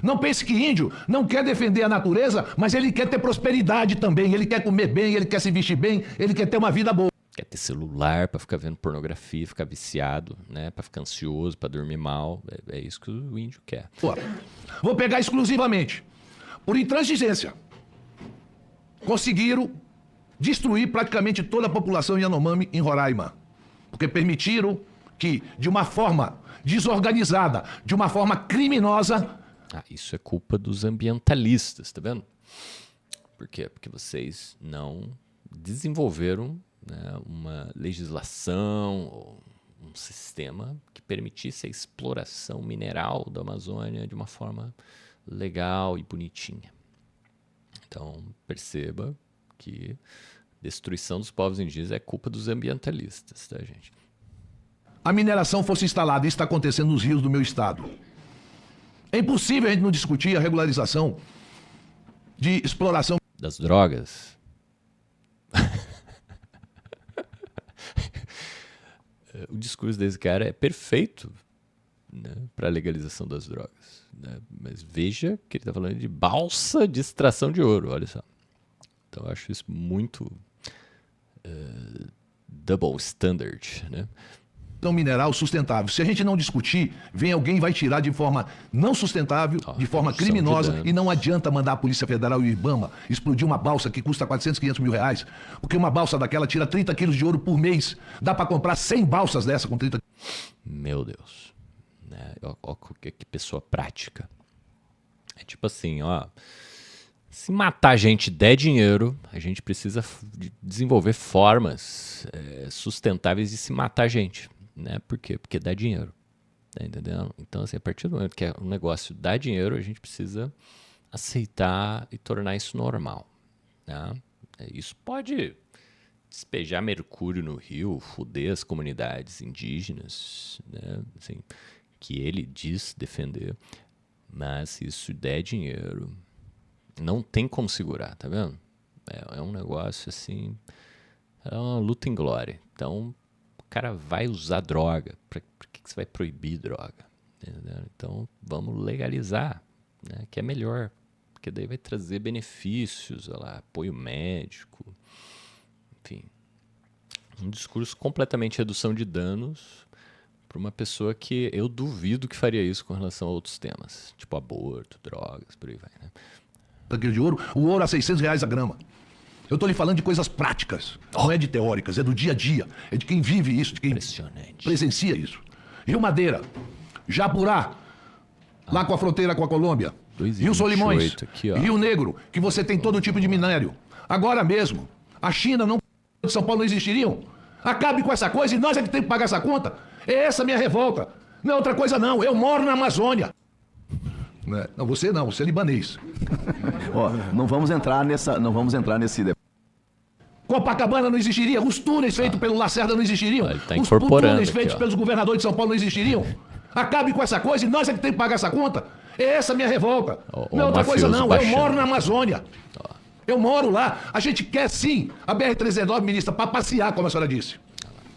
Não pense que índio não quer defender a natureza, mas ele quer ter prosperidade também, ele quer comer bem, ele quer se vestir bem, ele quer ter uma vida boa. Quer ter celular para ficar vendo pornografia, ficar viciado, né? Para ficar ansioso, para dormir mal. É isso que o índio quer. Vou pegar exclusivamente. Por intransigência, conseguiram destruir praticamente toda a população Yanomami em Roraima. Porque permitiram que, de uma forma desorganizada, de uma forma criminosa... isso é culpa dos ambientalistas, tá vendo? Por quê? Porque vocês não desenvolveram, né, uma legislação ou um sistema que permitisse a exploração mineral da Amazônia de uma forma legal e bonitinha. Então, perceba que destruição dos povos indígenas é culpa dos ambientalistas, tá, gente? A mineração fosse instalada, isso está acontecendo nos rios do meu estado. É impossível a gente não discutir a regularização de exploração das drogas. O discurso desse cara é perfeito, né, para a legalização das drogas. Né? Mas veja que ele está falando de balsa de extração de ouro, olha só. Então eu acho isso muito double standard, né? mineral sustentável. Se a gente não discutir, vem alguém e vai tirar de forma não sustentável, de forma criminosa, e não adianta mandar a Polícia Federal e o IBAMA explodir uma balsa que custa 400, 500 mil reais, porque uma balsa daquela tira 30 quilos de ouro por mês. Dá para comprar 100 balsas dessa com 30 Meu Deus. Né? Ó, que pessoa prática. É tipo assim, ó... Se matar a gente der dinheiro, a gente precisa desenvolver formas sustentáveis de se matar a gente. Né? Por quê? Porque dá dinheiro. Tá entendendo? Então, assim, a partir do momento que um negócio dá dinheiro, a gente precisa aceitar e tornar isso normal. Né? Isso pode despejar mercúrio no rio, foder as comunidades indígenas, né? Assim, que ele diz defender. Mas se isso der dinheiro... Não tem como segurar, tá vendo? É um negócio assim, é uma luta em glória. Então, o cara vai usar droga. Por que você vai proibir droga? Entendeu? Então, vamos legalizar, né? Que é melhor. Porque daí vai trazer benefícios, olha lá, apoio médico, enfim. Um discurso completamente redução de danos para uma pessoa que eu duvido que faria isso com relação a outros temas. Tipo aborto, drogas, por aí vai, né? de ouro, o ouro a 600 reais a grama. Eu estou lhe falando de coisas práticas, não é de teóricas, é do dia a dia, é de quem vive isso, de quem presencia isso. Rio Madeira, Japurá, lá com a fronteira com a Colômbia, Rio Solimões, aqui, Rio Negro, que você tem todo tipo de minério. Agora mesmo, a China não... de São Paulo não existiriam. Acabe com essa coisa e nós é que temos que pagar essa conta. É essa a minha revolta. Não é outra coisa não, eu moro na Amazônia. Não, você é libanês. Não vamos entrar nesse debate. Copacabana não existiria, os túneis feitos pelo Lacerda não existiriam, os túneis feitos pelos governadores de São Paulo não existiriam. Acabe com essa coisa e nós é que temos que pagar essa conta. É essa a minha revolta. Não é outra coisa não, eu moro na Amazônia. Eu moro lá. A gente quer sim a BR-319, ministra, para passear, como a senhora disse.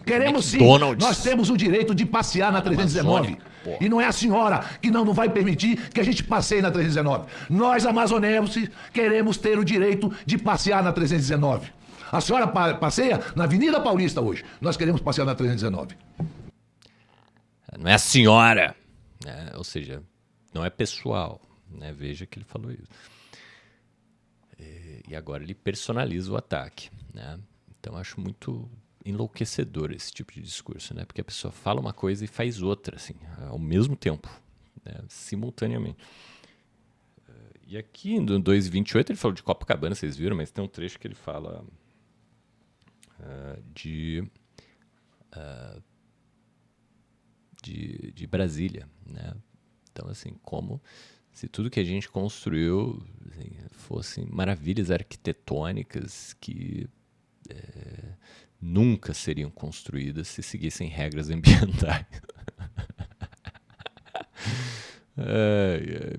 Queremos sim, nós temos o direito de passear na 319. E não é a senhora que não vai permitir que a gente passeie na 319. Nós, amazonenses, queremos ter o direito de passear na 319. A senhora passeia na Avenida Paulista hoje. Nós queremos passear na 319. Não é a senhora. Né? Ou seja, não é pessoal. Né? Veja que ele falou isso. E agora ele personaliza o ataque. Né? Então, eu acho muito enlouquecedor esse tipo de discurso, né? Porque a pessoa fala uma coisa e faz outra, assim, ao mesmo tempo, né? Simultaneamente. E aqui no 2:28 ele falou de Copacabana, vocês viram, mas tem um trecho que ele fala de Brasília, né? Então, assim, como se tudo que a gente construiu assim, fossem maravilhas arquitetônicas que nunca seriam construídas se seguissem regras ambientais.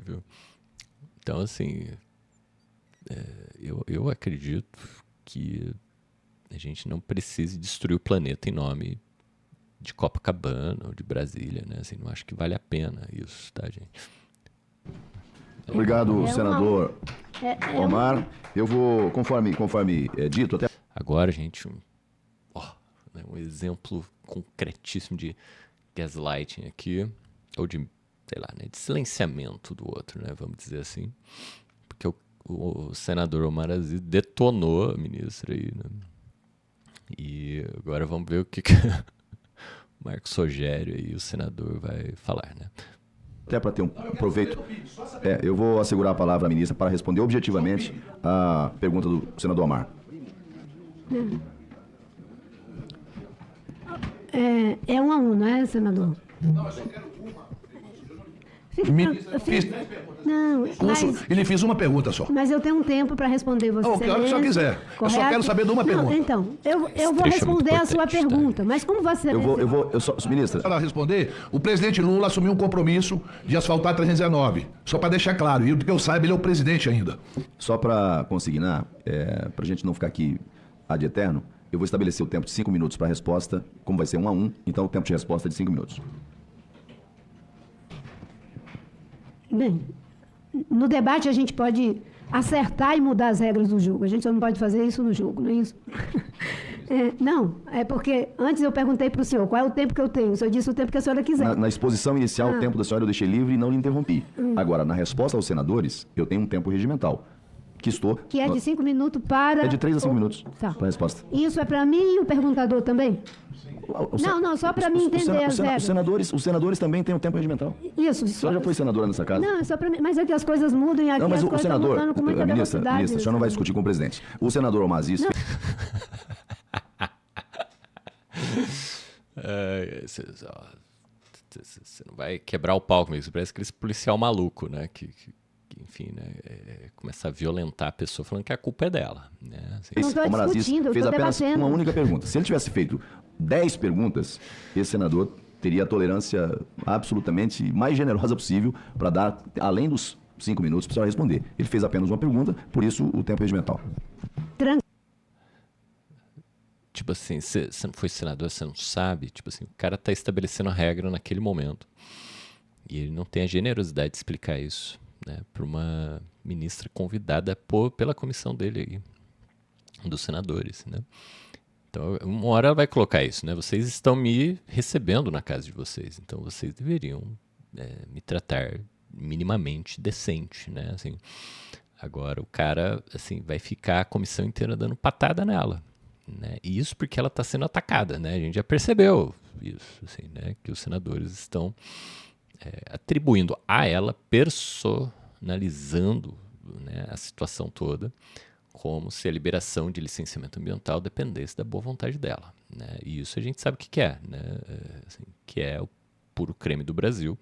Viu? Então, assim, eu acredito que a gente não precise destruir o planeta em nome de Copacabana ou de Brasília, né? Assim, não acho que vale a pena isso, tá, gente? Obrigado, senador Omar. Eu vou, conforme dito, até... Agora, gente, um exemplo concretíssimo de gaslighting aqui, ou de, sei lá, né, de silenciamento do outro, né? Vamos dizer assim. Porque o senador Omar Aziz detonou a ministra aí, né? E agora vamos ver o que o Marcos Rogério e o senador vai falar, né? Até para ter um proveito, eu vou assegurar a palavra à ministra para responder objetivamente a pergunta do senador Omar. É 1 a 1, não é, senador? Não, eu só quero uma. Ele fez uma pergunta só. Mas eu tenho um tempo para responder você. O que o senhor quiser. Correto? Eu só quero saber de uma pergunta. Então, eu vou responder a sua pergunta, mas como você... Ministra... Para responder, o presidente Lula assumiu um compromisso de asfaltar 319. Só para deixar claro, e do que eu saiba, ele é o presidente ainda. Só para consignar, para a gente não ficar aqui ad eterno, eu vou estabelecer o tempo de 5 minutos para a resposta, como vai ser 1 a 1, então o tempo de resposta é de 5 minutos. Bem, no debate a gente pode acertar e mudar as regras do jogo. A gente só não pode fazer isso no jogo, não é isso? Não, é porque antes eu perguntei para o senhor qual é o tempo que eu tenho. O senhor disse o tempo que a senhora quiser. Na exposição inicial, o tempo da senhora eu deixei livre e não lhe interrompi. Agora, na resposta aos senadores, eu tenho um tempo regimental. Que é de 5 minutos para... É de 3 a 5 minutos tá. para a resposta. Isso é para mim e o perguntador também? Não, só para mim entender as regras. Os senadores também têm um tempo regimental. Isso. A senhora já foi senadora nessa casa? Não, só para mim. Mas é que as coisas mudam e aqui não, mas as coisas estão mudando com muita ministra, velocidade. a senhora não vai discutir com o presidente. O senador Omar Aziz... Você não vai quebrar o pau comigo. Isso parece aquele policial maluco, né? Que enfim, né? Começa a violentar a pessoa falando que a culpa é dela. Né? Assim, não estou discutindo, eu fez estou apenas debatendo. uma única pergunta. Se ele tivesse feito 10 perguntas, esse senador teria a tolerância absolutamente mais generosa possível para dar, além dos 5 minutos, para a senhora responder. Ele fez apenas uma pergunta, por isso o tempo regimental. Tipo assim, você não foi senador, você não sabe. Tipo assim, o cara está estabelecendo a regra naquele momento. E ele não tem a generosidade de explicar isso, né, para uma ministra convidada pela comissão dele aí, dos senadores, né? Então, uma hora ela vai colocar isso, né? Vocês estão me recebendo na casa de vocês, então vocês deveriam me tratar minimamente decente, né? Assim, agora o cara, assim, vai ficar a comissão inteira dando patada nela, né? E isso porque ela está sendo atacada, né? A gente já percebeu isso, assim, né? Que os senadores estão atribuindo a ela, personalizando, né, a situação toda, como se a liberação de licenciamento ambiental dependesse da boa vontade dela, né? E isso a gente sabe o que é, né? Assim, que é o puro creme do Brasil,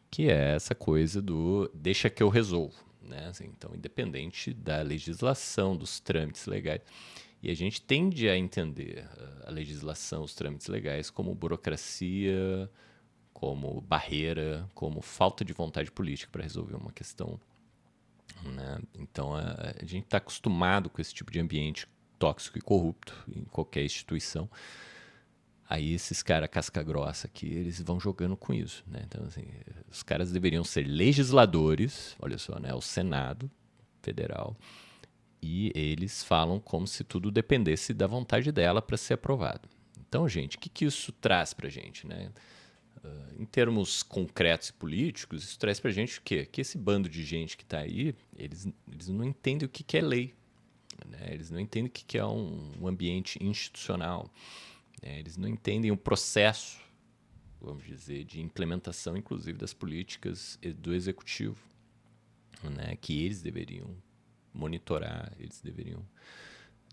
que é essa coisa do deixa que eu resolvo, né? Assim, então, independente da legislação, dos trâmites legais. E a gente tende a entender a legislação, os trâmites legais, como burocracia, como barreira, como falta de vontade política para resolver uma questão, né? Então, a gente está acostumado com esse tipo de ambiente tóxico e corrupto em qualquer instituição. Aí esses caras casca grossa aqui, eles vão jogando com isso, né? Então, assim, os caras deveriam ser legisladores, olha só, né? O Senado Federal, e eles falam como se tudo dependesse da vontade dela para ser aprovado. Então, gente, o que isso traz para a gente, né? Em termos concretos e políticos, isso traz para a gente o quê? Que esse bando de gente que está aí, eles não entendem o que é lei. né? Eles não entendem o que é um ambiente institucional, né? Eles não entendem o processo, vamos dizer, de implementação, inclusive, das políticas do executivo, né? Que eles deveriam monitorar, eles deveriam...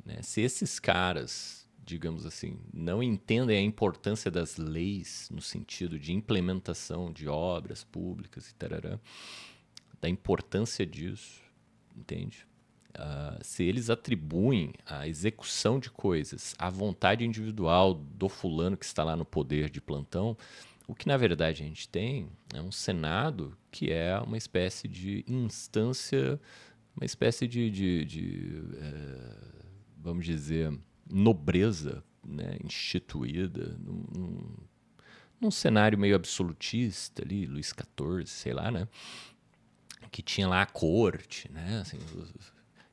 Né? Se esses caras, digamos assim, não entendem a importância das leis no sentido de implementação de obras públicas e tarará, da importância disso, entende? Se eles atribuem a execução de coisas à vontade individual do fulano que está lá no poder de plantão, o que na verdade a gente tem é um Senado que é uma espécie de instância, uma espécie vamos dizer, nobreza, né, instituída num cenário meio absolutista ali, Luís XIV, sei lá, né, que tinha lá a corte, né, assim,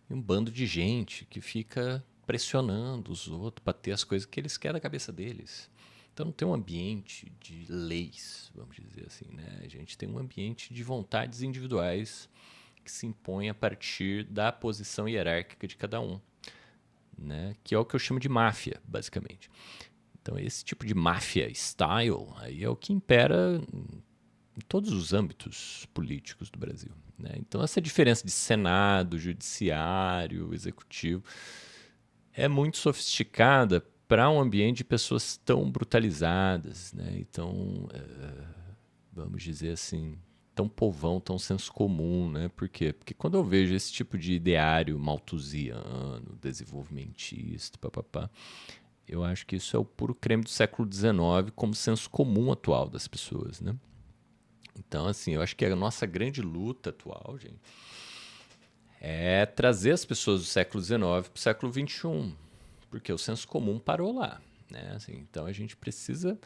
um bando de gente que fica pressionando os outros para ter as coisas que eles querem na cabeça deles. Então não tem um ambiente de leis, vamos dizer assim, né, a gente tem um ambiente de vontades individuais que se impõe a partir da posição hierárquica de cada um, né? Que é o que eu chamo de máfia, basicamente. Então, esse tipo de máfia style aí é o que impera em todos os âmbitos políticos do Brasil, né? Então, essa diferença de Senado, Judiciário, Executivo é muito sofisticada para um ambiente de pessoas tão brutalizadas, né? Então, vamos dizer assim, tão povão, tão senso comum, né? Por quê? Porque quando eu vejo esse tipo de ideário malthusiano, desenvolvimentista, papapá, eu acho que isso é o puro creme do século XIX como senso comum atual das pessoas, né? Então, assim, eu acho que a nossa grande luta atual, gente, é trazer as pessoas do século XIX para o século XXI, porque o senso comum parou lá, né? Assim, então, a gente precisa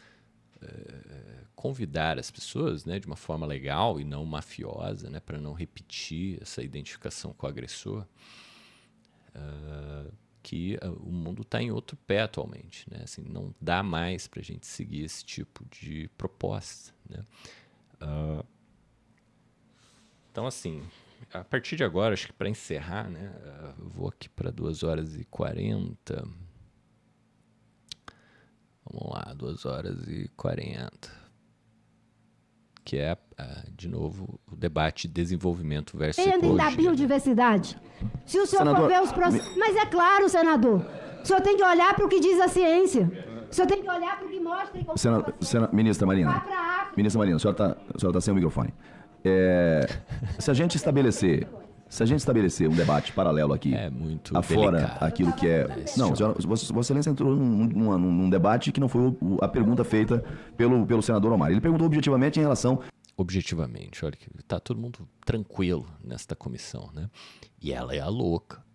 convidar as pessoas, né, de uma forma legal e não mafiosa, né, para não repetir essa identificação com o agressor, que o mundo está em outro pé atualmente, né? Assim, não dá mais para a gente seguir esse tipo de proposta, né? Então, assim, a partir de agora, acho que para encerrar, né, eu vou aqui para 2h40. Vamos lá, 2h40. Que é, de novo, o debate desenvolvimento versus ecologia. Da biodiversidade. Se o senhor for ver os processos... Mas é claro, senador, o senhor tem que olhar para o que diz a ciência. O senhor tem que olhar para o que mostra... Ministra Marina, a senhora está sem o microfone. Se a gente estabelecer um debate paralelo aqui, muito afora delicado, aquilo que é... Não, Vossa Excelência entrou num debate que não foi a pergunta feita pelo senador Omar. Ele perguntou objetivamente em relação... Objetivamente, olha que está todo mundo tranquilo nesta comissão, né? E ela é a louca,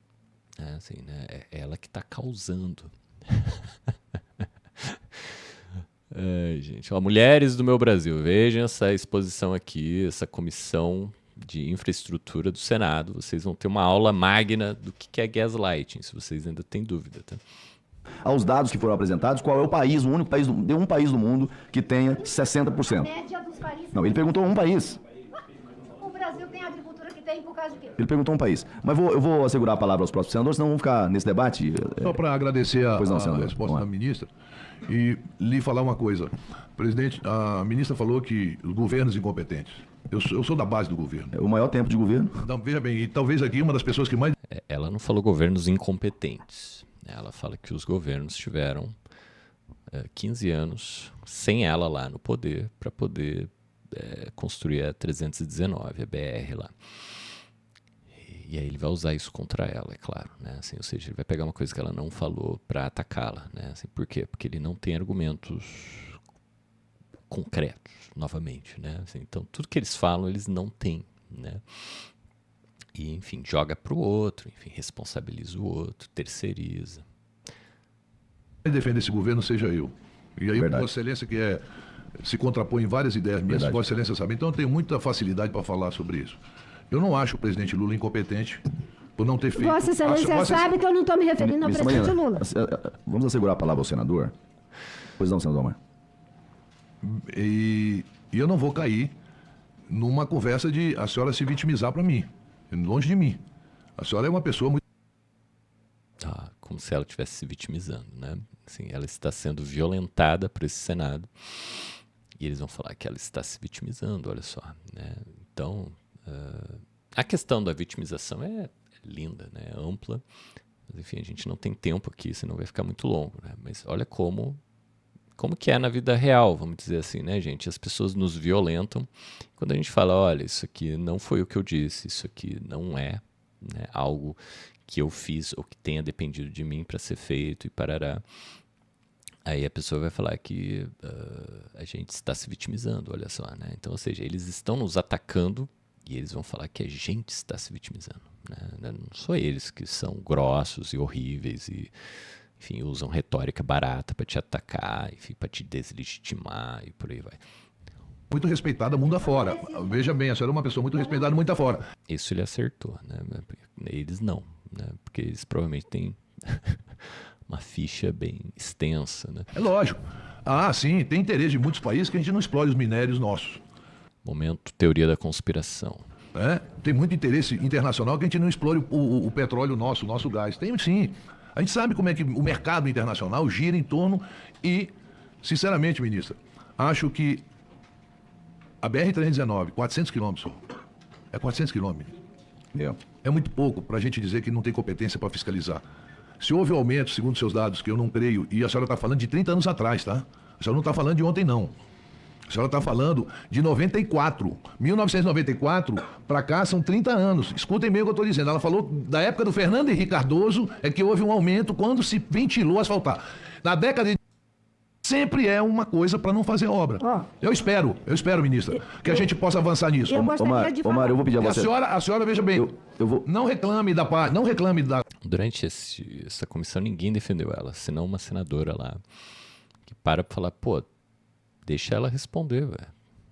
né? Assim, né? É ela que está causando. Ai, gente. Ó, mulheres do meu Brasil, vejam essa exposição aqui, essa comissão de infraestrutura do Senado. Vocês vão ter uma aula magna do que é gaslighting, se vocês ainda têm dúvida, tá? Aos dados que foram apresentados, qual é o país, o único país, um país do mundo que tenha 60%? Média dos países. Não, ele perguntou um país. O Brasil tem a agricultura que tem por causa de quê? Ele perguntou um país. Mas eu vou assegurar a palavra aos próximos senadores, senão vamos ficar nesse debate. Só para agradecer a resposta Vamos da ministra e lhe falar uma coisa. Presidente, a ministra falou que os governos incompetentes. Eu sou da base do governo. É o maior tempo de governo. Então, veja bem, e talvez aqui uma das pessoas que mais... Ela não falou governos incompetentes. Ela fala que os governos tiveram 15 anos sem ela lá no poder para poder construir a 319, a BR lá. E aí ele vai usar isso contra ela, é claro, né? Assim, ou seja, ele vai pegar uma coisa que ela não falou para atacá-la, né? Assim, por quê? Porque ele não tem argumentos concretos, novamente, né? Assim, então, tudo que eles falam, eles não têm, né? E, enfim, joga para o outro, enfim, responsabiliza o outro, terceiriza. Quem defende esse governo seja eu. E aí, Vossa Excelência, que se contrapõe em várias ideias minhas, Vossa Excelência sabe. Então, eu tenho muita facilidade para falar sobre isso. Eu não acho o presidente Lula incompetente por não ter feito... Vossa Excelência sabe que eu não estou me referindo ao presidente Lula. Vamos assegurar a palavra ao senador? Pois não, senador Omar. E eu não vou cair numa conversa de a senhora se vitimizar para mim. Longe de mim. A senhora é uma pessoa muito... como se ela estivesse se vitimizando, né? Assim, ela está sendo violentada por esse Senado e eles vão falar que ela está se vitimizando, olha só, né? Então, a questão da vitimização é linda, né? É ampla, mas enfim, a gente não tem tempo aqui, senão vai ficar muito longo, né? Mas olha como que é na vida real, vamos dizer assim, né, gente? As pessoas nos violentam quando a gente fala, olha, isso aqui não foi o que eu disse, isso aqui não é, né, algo que eu fiz ou que tenha dependido de mim para ser feito e parará. Aí a pessoa vai falar que a gente está se vitimizando, olha só, né? Então, ou seja, eles estão nos atacando e eles vão falar que a gente está se vitimizando, né? Não são eles que são grossos e horríveis e, enfim, usam retórica barata para te atacar, enfim, para te deslegitimar e por aí vai. Muito respeitada mundo afora. Veja bem, a senhora é uma pessoa muito respeitada mundo afora. Isso ele acertou, né? Eles não, né? Porque eles provavelmente têm uma ficha bem extensa, né? É lógico. Ah, sim, tem interesse de muitos países que a gente não explore os minérios nossos. Momento teoria da conspiração. Tem muito interesse internacional que a gente não explore o petróleo nosso, o nosso gás. Tem sim. A gente sabe como é que o mercado internacional gira em torno e, sinceramente, ministra, acho que a BR-319, 400 quilômetros, é 400 quilômetros. É muito pouco para a gente dizer que não tem competência para fiscalizar. Se houve aumento, segundo seus dados, que eu não creio, e a senhora está falando de 30 anos atrás, tá? A senhora não está falando de ontem, não. A senhora está falando de 94. 1994 para cá são 30 anos. Escutem bem o que eu estou dizendo. Ela falou da época do Fernando Henrique Cardoso é que houve um aumento quando se ventilou asfaltar. Na década de... Sempre é uma coisa para não fazer obra. Eu espero, ministra, que a gente possa avançar nisso. Omar, eu vou pedir a você. A senhora veja bem, eu vou... não reclame da paz, não reclame da... Durante essa comissão ninguém defendeu ela, senão uma senadora lá que para falar, pô, deixa ela responder, velho.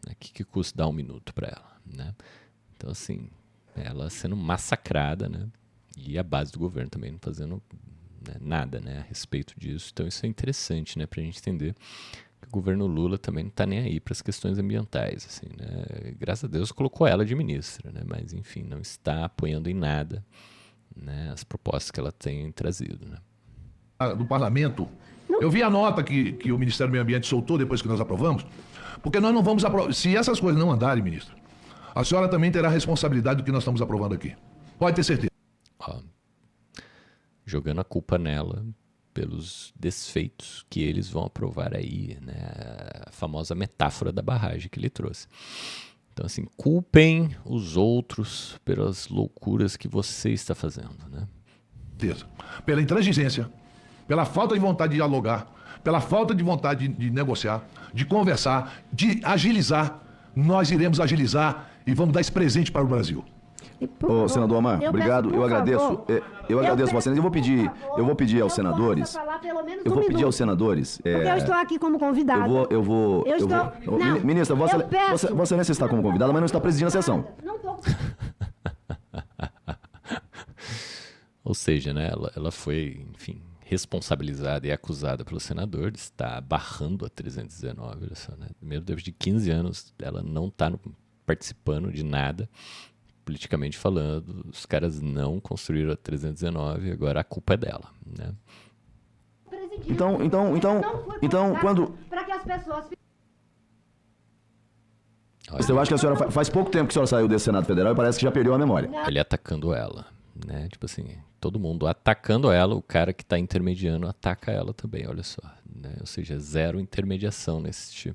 O que custa dar 1 minuto para ela, né? Então, assim, ela sendo massacrada, né? E a base do governo também não fazendo, né, nada, né, a respeito disso. Então, isso é interessante, né, pra gente entender que o governo Lula também não tá nem aí para as questões ambientais, assim, né? Graças a Deus colocou ela de ministra, né? Mas, enfim, não está apoiando em nada, né, as propostas que ela tem trazido, né? Do parlamento. Eu vi a nota que o Ministério do Meio Ambiente soltou depois que nós aprovamos, porque nós não vamos aprovar. Se essas coisas não andarem, ministro, a senhora também terá responsabilidade do que nós estamos aprovando aqui. Pode ter certeza. Jogando a culpa nela pelos desfeitos que eles vão aprovar aí, né? A famosa metáfora da barragem que ele trouxe. Então, assim, culpem os outros pelas loucuras que você está fazendo, né? Pela intransigência, pela falta de vontade de dialogar, pela falta de vontade de negociar, de conversar, de agilizar, nós iremos agilizar e vamos dar esse presente para o Brasil. Senador Omar, obrigado. Eu agradeço. Eu agradeço você. Eu vou pedir aos senadores. Eu vou pedir aos senadores. Porque eu estou aqui como convidada. Ministra, Vossa Excelência está como convidada, mas não está presidindo a sessão. Não estou. Ou seja, né, ela foi, enfim, responsabilizada e acusada pelo senador de estar barrando a 319, olha só, né? Mesmo depois de 15 anos, ela não está participando de nada, politicamente falando, os caras não construíram a 319, agora a culpa é dela, né? Então, quando... Para que as pessoas... Eu acho que a senhora faz pouco tempo que a senhora saiu desse Senado Federal e parece que já perdeu a memória. Ele atacando ela, né? Tipo assim, todo mundo atacando ela, o cara que está intermediando ataca ela também, olha só, né? Ou seja, zero intermediação nesse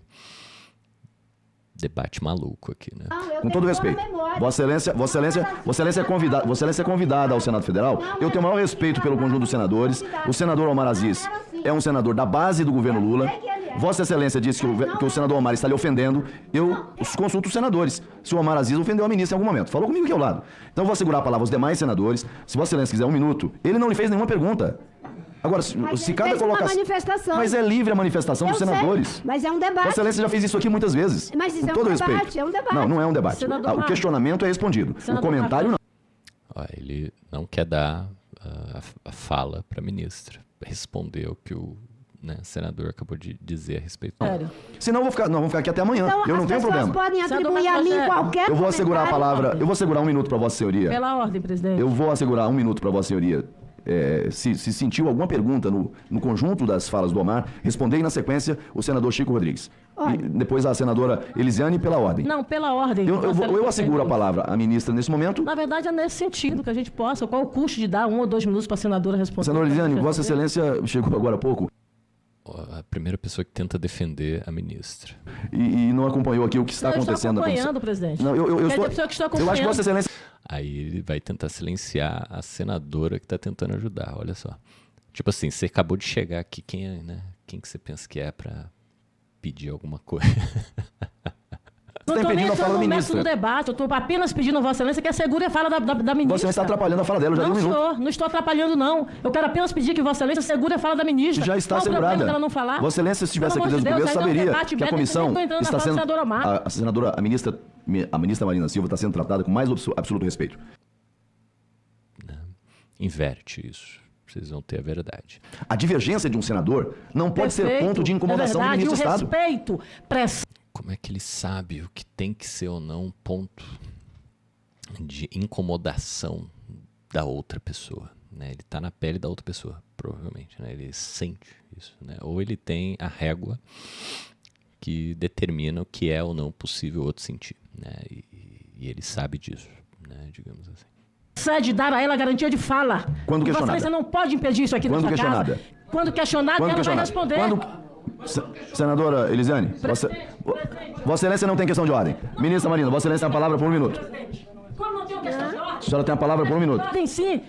debate maluco aqui, né? Com todo respeito, Vossa Excelência é convidada ao Senado Federal. Eu tenho o maior respeito pelo conjunto dos senadores. O senador Omar Aziz é um senador da base do governo Lula. Vossa Excelência disse que o senador Omar está lhe ofendendo. Eu consulto os senadores. Se o Omar Aziz ofendeu a ministra em algum momento. Falou comigo aqui ao lado. Então eu vou segurar a palavra aos demais senadores. Se Vossa Excelência quiser 1 minuto, ele não lhe fez nenhuma pergunta. Agora, se cada colocação... manifestação. Mas é livre a manifestação dos senadores. Sei, mas é um debate. Vossa Excelência já fez isso aqui muitas vezes. Mas isso com é todo um debate, respeito. é um debate. Não é um debate. O questionamento é respondido. O comentário não. Ele não quer dar a fala para a ministra, responder o que o senador acabou de dizer a respeito. Senão vamos ficar aqui até amanhã. Então, eu não tenho problema. As pessoas podem atribuir a mim qualquer Eu vou assegurar a palavra. Eu vou assegurar 1 minuto para Vossa Senhoria. Pela ordem, presidente. Eu vou assegurar 1 minuto para Vossa Senhoria. se sentiu alguma pergunta no conjunto das falas do Omar, respondei na sequência o senador Chico Rodrigues. E depois a senadora Elisiane pela ordem. Não, pela ordem. Eu asseguro a palavra à ministra nesse momento. Na verdade, é nesse sentido que a gente possa. Qual o custo de dar 1 ou 2 minutos para a senadora responder? Senadora Elisiane, Vossa Excelência chegou agora há pouco. A primeira pessoa que tenta defender a ministra. E não acompanhou aqui o que está acontecendo. Eu estou acompanhando, presidente. Não, eu estou acompanhando. Eu acho que Vossa Excelência... Aí ele vai tentar silenciar a senadora que está tentando ajudar, olha só. Tipo assim, você acabou de chegar aqui, quem é, né? Quem que você pensa que é para pedir alguma coisa? Não estou nem entrando no mérito do debate, eu estou apenas pedindo a Vossa Excelência que assegure a fala da ministra. Vossa Excelência está atrapalhando a fala dela, já não, senhor, não estou atrapalhando, não. Eu quero apenas pedir que Vossa Excelência assegure a fala da ministra. Já está assegurada. Qual o problema dela não falar? Vossa Excelência, se estivesse aqui desde o começo, saberia que a comissão está sendo... A ministra Marina Silva está sendo tratada com mais absoluto respeito. Inverte isso. Vocês vão ter a verdade. A divergência de um senador não pode ser ponto de incomodação do ministro de Estado. Respeito, Como é que ele sabe o que tem que ser ou não um ponto de incomodação da outra pessoa? Né? Ele está na pele da outra pessoa, provavelmente. Né? Ele sente isso. Né? Ou ele tem a régua que determina o que é ou não possível o outro sentir. Né? E ele sabe disso, né? Digamos assim. De dar a ela a garantia de fala. Quando questionada. Você não pode impedir isso aqui nessa casa. Quando questionada, ela vai responder. Senadora Elisiane, Vossa Excelência não tem questão de ordem. Ministra Marina, Vossa Excelência tem a palavra por 1 minuto. Como não tem questão de ordem? A senhora tem a palavra por 1 minuto. Ordem, sim.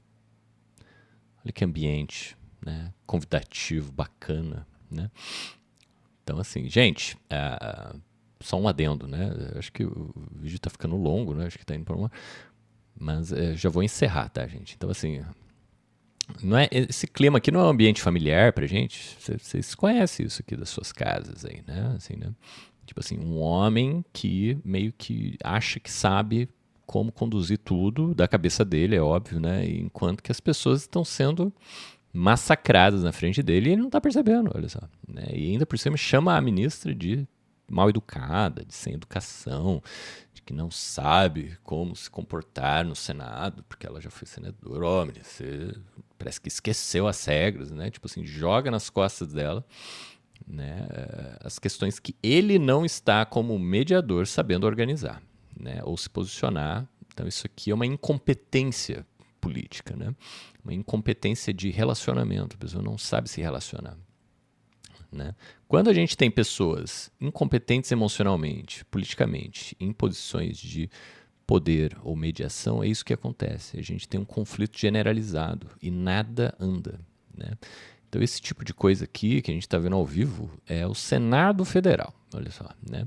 Olha que ambiente, né? Convidativo, bacana, né? Então, assim, gente, só um adendo, né? Acho que o vídeo tá ficando longo, né? Acho que tá indo para uma... Mas já vou encerrar, tá, gente? Então, assim, não é, esse clima aqui não é um ambiente familiar pra gente. Vocês conhecem isso aqui das suas casas aí, né? Assim, né? Tipo assim, um homem que meio que acha que sabe como conduzir tudo da cabeça dele, é óbvio, né? Enquanto que as pessoas estão sendo massacradas na frente dele e ele não tá percebendo, olha só. Né? E ainda por cima chama a ministra de mal educada, de sem educação, de que não sabe como se comportar no Senado, porque ela já foi senadora. Ó, você parece que esqueceu as regras, né? Tipo assim, joga nas costas dela, né, as questões que ele não está como mediador sabendo organizar, né, ou se posicionar. Então isso aqui é uma incompetência política, né? Uma incompetência de relacionamento. A pessoa não sabe se relacionar. Né? Quando a gente tem pessoas incompetentes emocionalmente, politicamente, em posições de poder ou mediação, é isso que acontece. A gente tem um conflito generalizado e nada anda. Né? Então esse tipo de coisa aqui que a gente está vendo ao vivo é o Senado Federal. Olha só. Né?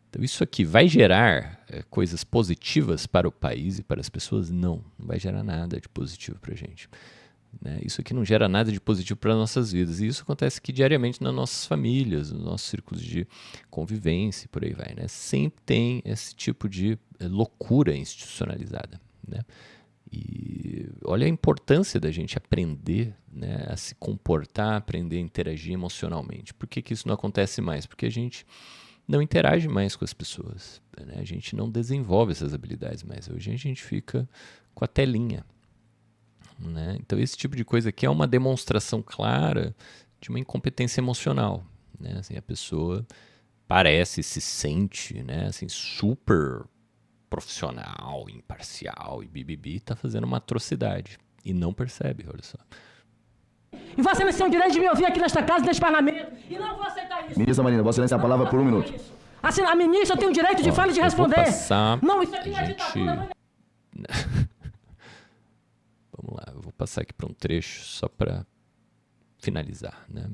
Então isso aqui vai gerar coisas positivas para o país e para as pessoas? Não vai gerar nada de positivo para a gente. Né? Isso aqui não gera nada de positivo para as nossas vidas. E isso acontece aqui diariamente nas nossas famílias, nos nossos círculos de convivência e por aí vai. Né? Sempre tem esse tipo de loucura institucionalizada. Né? E olha a importância da gente aprender, né, a se comportar, aprender a interagir emocionalmente. Por que isso não acontece mais? Porque a gente não interage mais com as pessoas. Né? A gente não desenvolve essas habilidades mais. Hoje a gente fica com a telinha. Né? Então esse tipo de coisa aqui é uma demonstração clara de uma incompetência emocional. Né? Assim, a pessoa se sente, né, assim, super profissional, imparcial e bibibi, está fazendo uma atrocidade e não percebe, olha só. E você não tem o direito de me ouvir aqui nesta casa, neste parlamento, e não vou aceitar isso. Ministra Marina, Vossa Excelência, a palavra por 1 minuto. Assim, a ministra tem o direito de fala e de responder. Não, isso aqui não é ditadura. Vamos lá, eu vou passar aqui para um trecho só para finalizar, né?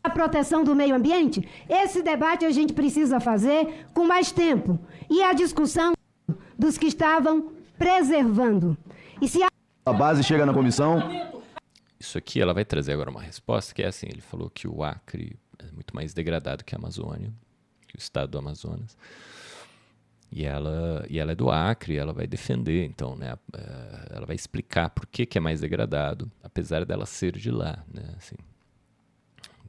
A proteção do meio ambiente, esse debate a gente precisa fazer com mais tempo. E a discussão dos que estavam preservando. E se a base chega na comissão... Isso aqui ela vai trazer agora uma resposta, que é assim, ele falou que o Acre é muito mais degradado que a Amazônia, que o estado do Amazonas. E ela é do Acre, ela vai defender, então, né, ela vai explicar por que é mais degradado, apesar dela ser de lá, né, assim.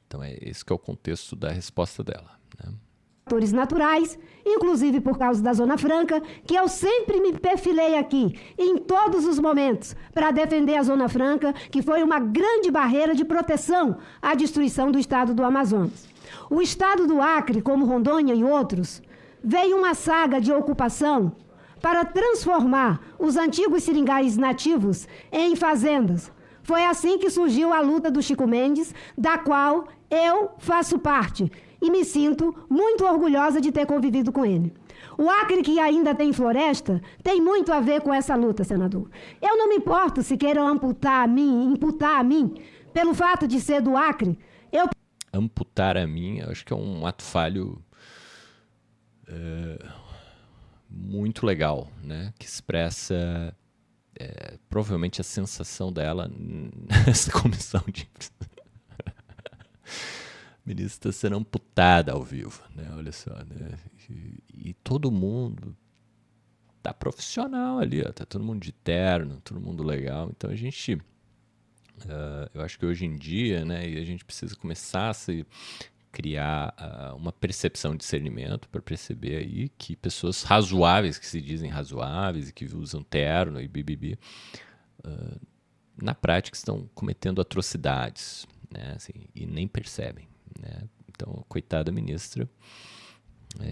Então, esse que é o contexto da resposta dela, né? fatores naturais, inclusive por causa da Zona Franca, que eu sempre me perfilei aqui, em todos os momentos, para defender a Zona Franca, que foi uma grande barreira de proteção à destruição do estado do Amazonas. O estado do Acre, como Rondônia e outros, veio uma saga de ocupação para transformar os antigos seringais nativos em fazendas. Foi assim que surgiu a luta do Chico Mendes, da qual eu faço parte e me sinto muito orgulhosa de ter convivido com ele. O Acre, que ainda tem floresta, tem muito a ver com essa luta, senador. Eu não me importo se queiram imputar a mim, pelo fato de ser do Acre. Amputar a mim, eu acho que é um ato falho muito legal, né? Que expressa provavelmente a sensação dela nessa comissão de... Ministra está sendo amputada ao vivo, né? Olha só, né? E todo mundo tá profissional ali, ó, tá todo mundo de terno, todo mundo legal. Então a gente, eu acho que hoje em dia, né, e a gente precisa começar a se criar uma percepção de discernimento para perceber aí que pessoas razoáveis, que se dizem razoáveis e que usam terno e bibibi, na prática estão cometendo atrocidades, né, assim, e nem percebem. Né? Então, coitada ministra,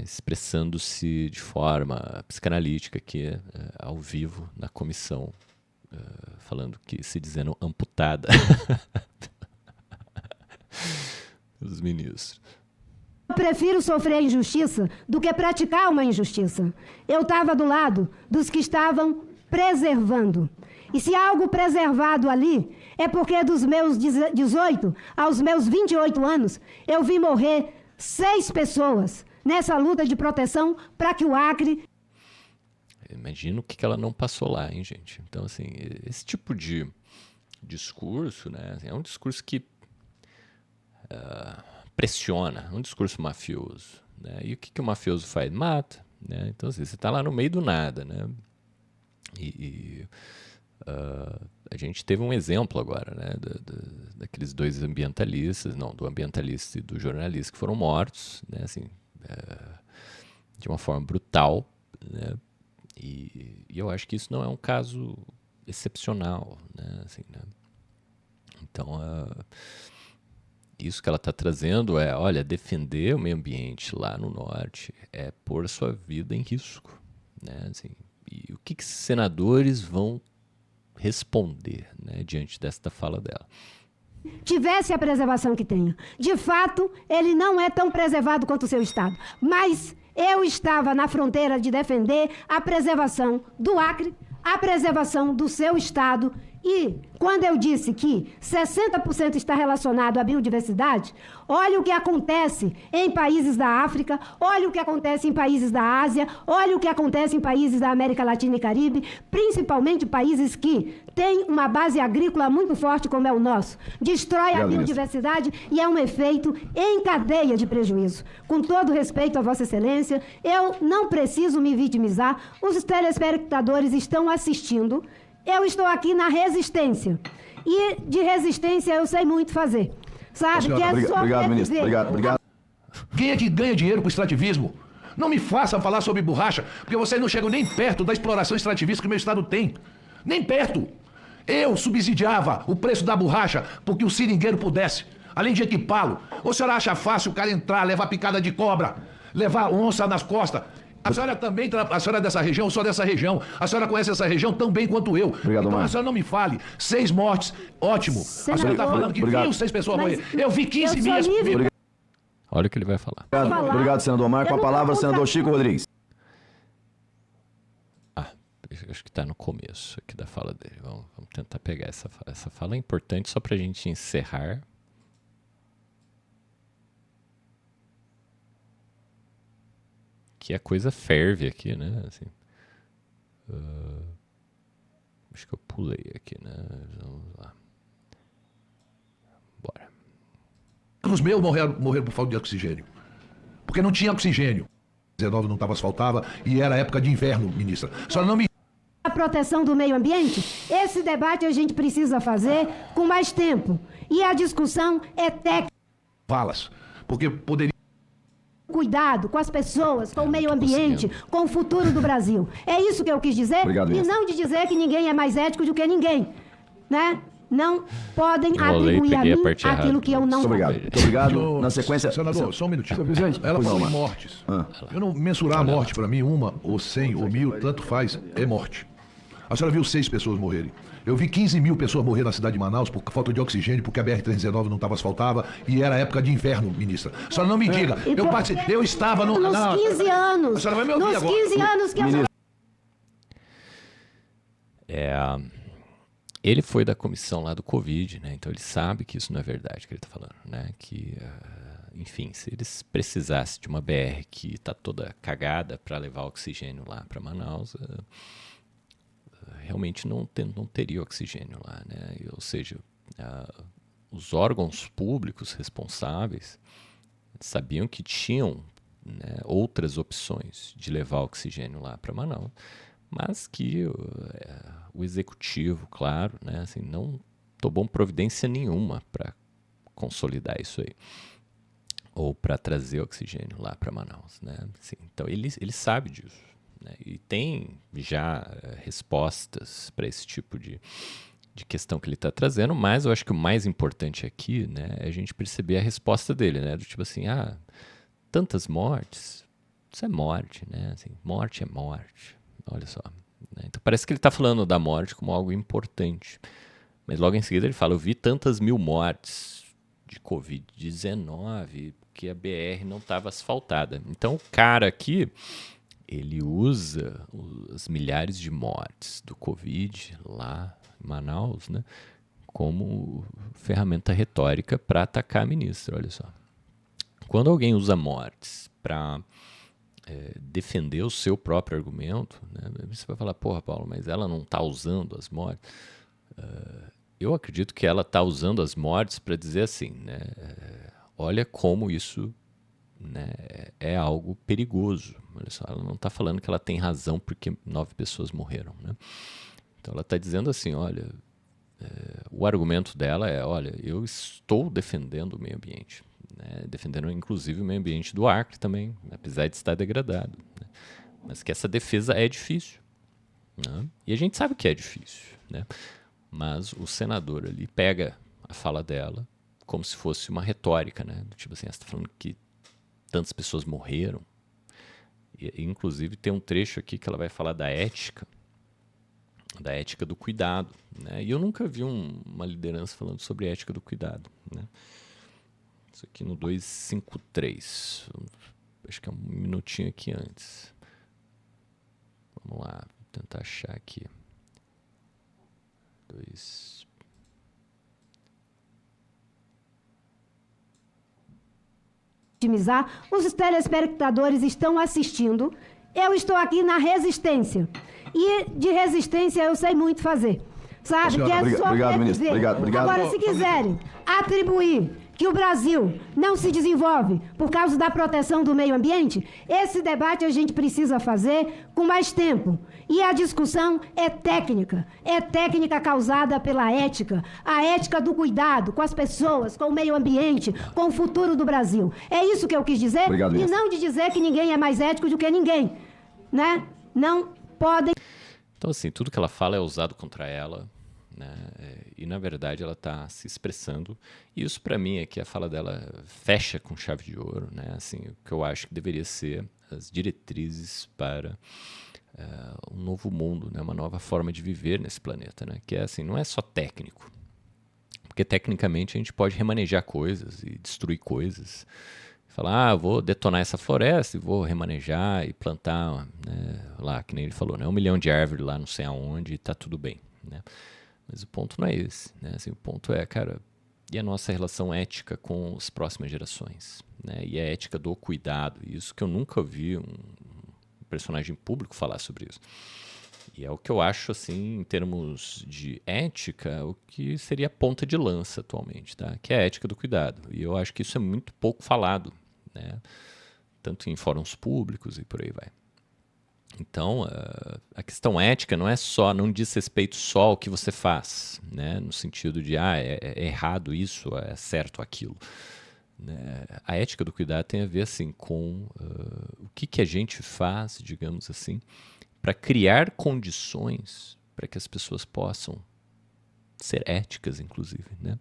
expressando-se de forma psicanalítica aqui, ao vivo, na comissão, falando que se dizendo amputada pelos ministros. Eu prefiro sofrer a injustiça do que praticar uma injustiça. Eu estava do lado dos que estavam preservando. E se há algo preservado ali, é porque dos meus 18 aos meus 28 anos, eu vi morrer 6 pessoas nessa luta de proteção para que o Acre... Imagina o que ela não passou lá, hein, gente? Então, assim, esse tipo de discurso, né, é um discurso que pressiona, é um discurso mafioso. Né? E o que o mafioso faz? Mata. Né? Então, assim, você está lá no meio do nada, né? A gente teve um exemplo agora, né, daqueles 2 ambientalistas, do ambientalista e do jornalista que foram mortos, né, assim, de uma forma brutal, né, e eu acho que isso não é um caso excepcional, né, assim, né. Então, isso que ela está trazendo olha, defender o meio ambiente lá no norte é pôr a sua vida em risco, né, assim, e o que senadores vão responder, né, diante desta fala dela? Tivesse a preservação que tenha. De fato, ele não é tão preservado quanto o seu estado. Mas eu estava na fronteira de defender a preservação do Acre, a preservação do seu estado. E quando eu disse que 60% está relacionado à biodiversidade, olha o que acontece em países da África, olha o que acontece em países da Ásia, olha o que acontece em países da América Latina e Caribe, principalmente países que têm uma base agrícola muito forte, como é o nosso. Destrói a biodiversidade e é um efeito em cadeia de prejuízo. Com todo respeito a Vossa Excelência, eu não preciso me vitimizar, os telespectadores estão assistindo. Eu estou aqui na resistência. E de resistência eu sei muito fazer. Sabe? Senhora, que é só obrigado, ministro. Obrigado. Quem é que ganha dinheiro com extrativismo? Não me faça falar sobre borracha, porque vocês não chegam nem perto da exploração extrativista que o meu estado tem. Nem perto. Eu subsidiava o preço da borracha porque o seringueiro pudesse, além de equipá-lo. Ou a senhora acha fácil o cara entrar, levar picada de cobra, levar onça nas costas? A senhora também, a senhora é dessa região, eu sou dessa região. A senhora conhece essa região tão bem quanto eu. Obrigado, então a senhora não me fale. 6 mortes, ótimo. A senhora está falando que viu 6 pessoas morrer. Eu vi 15 milhas. Olha o que ele vai falar. Obrigado, senador Omar. Com a palavra, senador Chico Rodrigues. Acho que está no começo aqui da fala dele. Vamos tentar pegar essa fala. Essa fala é importante só para a gente encerrar. Que a coisa ferve aqui, né? Assim, acho que eu pulei aqui, né? Vamos lá. Bora. Os meus morreram por falta de oxigênio. Porque não tinha oxigênio. 19 não estava asfaltava e era época de inverno, ministra. Só não me... A proteção do meio ambiente, esse debate a gente precisa fazer com mais tempo. E a discussão é técnica. Falas. Porque poderia... cuidado com as pessoas, com o meio ambiente, com o futuro do Brasil. É isso que eu quis dizer. Obrigado, e ministra. não de dizer que ninguém é mais ético do que ninguém, né? Não podem atribuir a mim aquilo que eu não Muito obrigado. Muito obrigado. Na sequência... Senador, só um minutinho. Ela Pois falou não, em mortes. Eu não mensurar a morte para mim, uma, ou 100, ou 1000, tanto faz, é morte. A senhora viu 6 pessoas morrerem. Eu vi 15 mil pessoas morrer na cidade de Manaus por falta de oxigênio, porque a BR-319 não estava asfaltada e era época de inverno, ministra. A senhora não me diga. Eu estava no... Nos 15 anos. A senhora vai me ouvir nos agora. 15 anos que a Ele foi da comissão lá do Covid, né? Então ele sabe que isso não é verdade que ele está falando, né? Que, enfim, se eles precisassem de uma BR que está toda cagada para levar oxigênio lá para Manaus, realmente não teria oxigênio lá, né? Ou seja, os órgãos públicos responsáveis sabiam que tinham, né, outras opções de levar oxigênio lá para Manaus, mas que o executivo, claro, né, assim, não tomou providência nenhuma para consolidar isso aí, ou para trazer oxigênio lá para Manaus, né? Assim, então ele sabe disso, né, e tem já respostas para esse tipo de questão que ele está trazendo, mas eu acho que o mais importante aqui, né, é a gente perceber a resposta dele, né, do tipo assim, tantas mortes, isso é morte, né, assim, morte é morte. Olha só. Né? Então parece que ele está falando da morte como algo importante. Mas logo em seguida ele fala, eu vi tantas mil mortes de Covid-19 que a BR não estava asfaltada. Então o cara aqui, ele usa as milhares de mortes do Covid lá em Manaus, né, como ferramenta retórica para atacar a ministra. Olha só. Quando alguém usa mortes para defender o seu próprio argumento, né? Você vai falar, porra, Paulo, mas ela não está usando as mortes. Eu acredito que ela está usando as mortes para dizer assim, né? Olha como isso, né, é algo perigoso. Olha só, ela não está falando que ela tem razão porque 9 pessoas morreram, né? Então ela está dizendo assim, olha, o argumento dela é, olha, eu estou defendendo o meio ambiente. Né, defendendo inclusive o meio ambiente do Acre também, apesar de estar degradado, né, mas que essa defesa é difícil, né, e a gente sabe que é difícil, né, mas o senador ali pega a fala dela como se fosse uma retórica, né, tipo assim, você está falando que tantas pessoas morreram, e inclusive tem um trecho aqui que ela vai falar da ética do cuidado, né, e eu nunca vi uma liderança falando sobre ética do cuidado, né. Isso aqui no 253. Acho que é um minutinho aqui antes. Vamos lá, vou tentar achar aqui. Os telespectadores estão assistindo. Eu estou aqui na resistência. E de resistência eu sei muito fazer. Sabe? Senhora, que é só obrigado, ministro. Obrigado. Agora, se quiserem atribuir que o Brasil não se desenvolve por causa da proteção do meio ambiente, esse debate a gente precisa fazer com mais tempo. E a discussão é técnica causada pela ética, a ética do cuidado com as pessoas, com o meio ambiente, com o futuro do Brasil. É isso que eu quis dizer. Obrigado, e não de dizer que ninguém é mais ético do que ninguém, né? Não podem... Então, assim, tudo que ela fala é usado contra ela, né? E, na verdade, ela está se expressando. E isso, para mim, é que a fala dela fecha com chave de ouro, né? Assim, o que eu acho que deveria ser as diretrizes para um novo mundo, né? Uma nova forma de viver nesse planeta, né? Que é assim, não é só técnico. Porque, tecnicamente, a gente pode remanejar coisas e destruir coisas. Falar, vou detonar essa floresta e vou remanejar e plantar, né, lá, que nem ele falou, né, 1 milhão de árvores lá não sei aonde e tá tudo bem, né? Mas o ponto não é esse, né? Assim, o ponto é, cara, e a nossa relação ética com as próximas gerações, né? E a ética do cuidado, isso que eu nunca ouvi um personagem público falar sobre isso. E é o que eu acho, assim, em termos de ética, o que seria a ponta de lança atualmente, tá? Que é a ética do cuidado. E eu acho que isso é muito pouco falado, né? Tanto em fóruns públicos e por aí vai. Então, a questão ética não diz respeito só ao que você faz, né? No sentido de, é errado isso, é certo aquilo. né? A ética do cuidado tem a ver assim, com o que a gente faz, digamos assim, para criar condições para que as pessoas possam ser éticas, inclusive, né?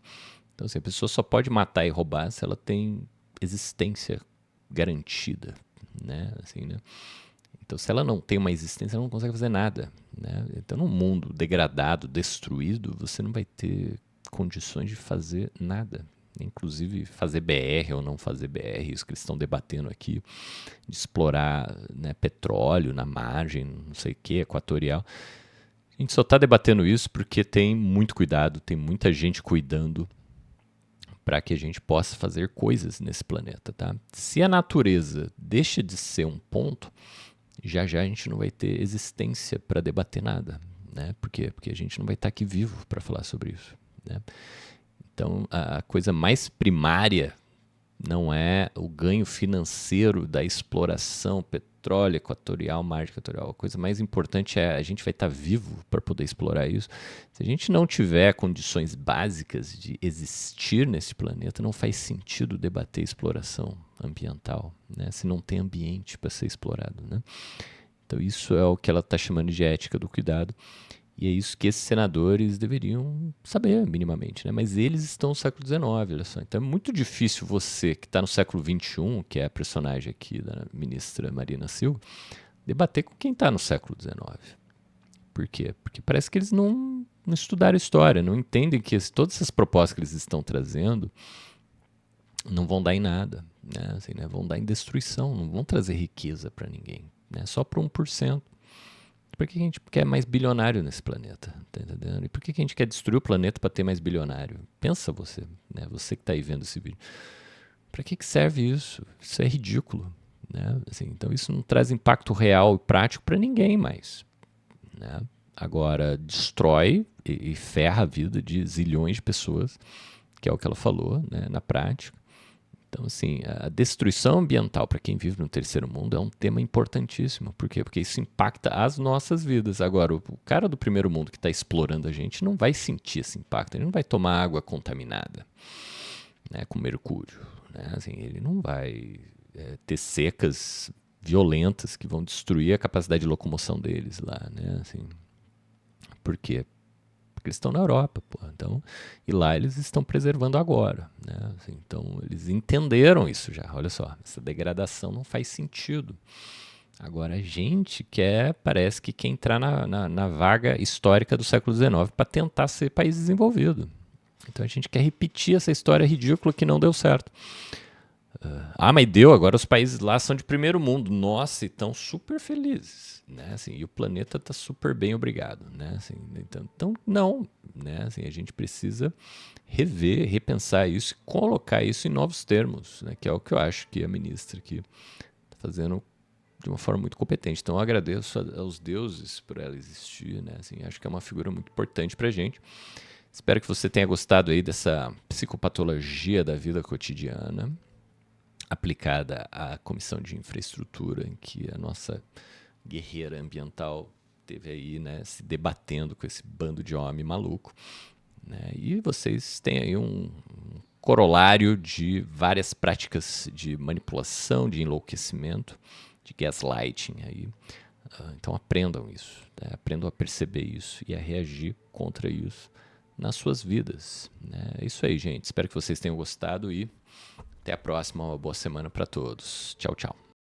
Então, assim, a pessoa só pode matar e roubar se ela tem existência garantida, né? Assim, né? Então, se ela não tem uma existência, ela não consegue fazer nada, né? Então, num mundo degradado, destruído, você não vai ter condições de fazer nada. Inclusive fazer BR ou não fazer BR, isso que eles estão debatendo aqui, de explorar, né, petróleo na margem, não sei o que, equatorial. A gente só está debatendo isso porque tem muito cuidado, tem muita gente cuidando para que a gente possa fazer coisas nesse planeta, tá? Se a natureza deixa de ser um ponto, já a gente não vai ter existência para debater nada, né? Por quê? Porque a gente não vai estar aqui vivo para falar sobre isso, né? Então, a coisa mais primária não é o ganho financeiro da exploração, petróleo equatorial, margem equatorial. A coisa mais importante é a gente vai estar vivo para poder explorar isso. Se a gente não tiver condições básicas de existir nesse planeta, não faz sentido debater exploração ambiental, né? Se não tem ambiente para ser explorado, né? Então, isso é o que ela está chamando de ética do cuidado. E é isso que esses senadores deveriam saber minimamente, né? Mas eles estão no século XIX, olha só. Então é muito difícil você, que está no século XXI, que é a personagem aqui da ministra Marina Silva, debater com quem está no século XIX. Por quê? Porque parece que eles não estudaram história, não entendem que todas essas propostas que eles estão trazendo não vão dar em nada, né? Assim, né? Vão dar em destruição, não vão trazer riqueza para ninguém, né? Só para 1%. Por que a gente quer mais bilionário nesse planeta? Tá entendendo? E por que a gente quer destruir o planeta para ter mais bilionário? Pensa você, né? Você que está aí vendo esse vídeo. Para que serve isso? Isso é ridículo, né? Assim, então isso não traz impacto real e prático para ninguém mais, né? Agora destrói e ferra a vida de zilhões de pessoas, que é o que ela falou, né, na prática. Então, assim, a destruição ambiental para quem vive no terceiro mundo é um tema importantíssimo. Por quê? Porque isso impacta as nossas vidas. Agora, o cara do primeiro mundo que está explorando a gente não vai sentir esse impacto. Ele não vai tomar água contaminada, né, com mercúrio, né? Assim, ele não vai ter secas violentas que vão destruir a capacidade de locomoção deles lá, né? Assim, por quê? Porque eles estão na Europa, pô. Então, e lá eles estão preservando agora, né? Assim, então, eles entenderam isso já. Olha só, essa degradação não faz sentido. Agora, a gente parece que quer entrar na vaga histórica do século XIX para tentar ser país desenvolvido. Então, a gente quer repetir essa história ridícula que não deu certo. Mas deu, agora os países lá são de primeiro mundo. Nossa, e estão super felizes, né? Assim, e o planeta está super bem, obrigado, né? Assim, então, não, né? Assim, a gente precisa rever, repensar isso, colocar isso em novos termos, né? Que é o que eu acho que a ministra aqui está fazendo de uma forma muito competente. Então, eu agradeço aos deuses por ela existir, né? Assim, acho que é uma figura muito importante para a gente. Espero que você tenha gostado aí dessa psicopatologia da vida cotidiana aplicada à Comissão de Infraestrutura, em que a nossa guerreira ambiental teve aí, né, se debatendo com esse bando de homem maluco, né? E vocês têm aí um corolário de várias práticas de manipulação, de enlouquecimento, de gaslighting aí. Então aprendam isso, né? Aprendam a perceber isso e a reagir contra isso nas suas vidas, né? É isso aí, gente. Espero que vocês tenham gostado e até a próxima. Uma boa semana para todos. Tchau, tchau.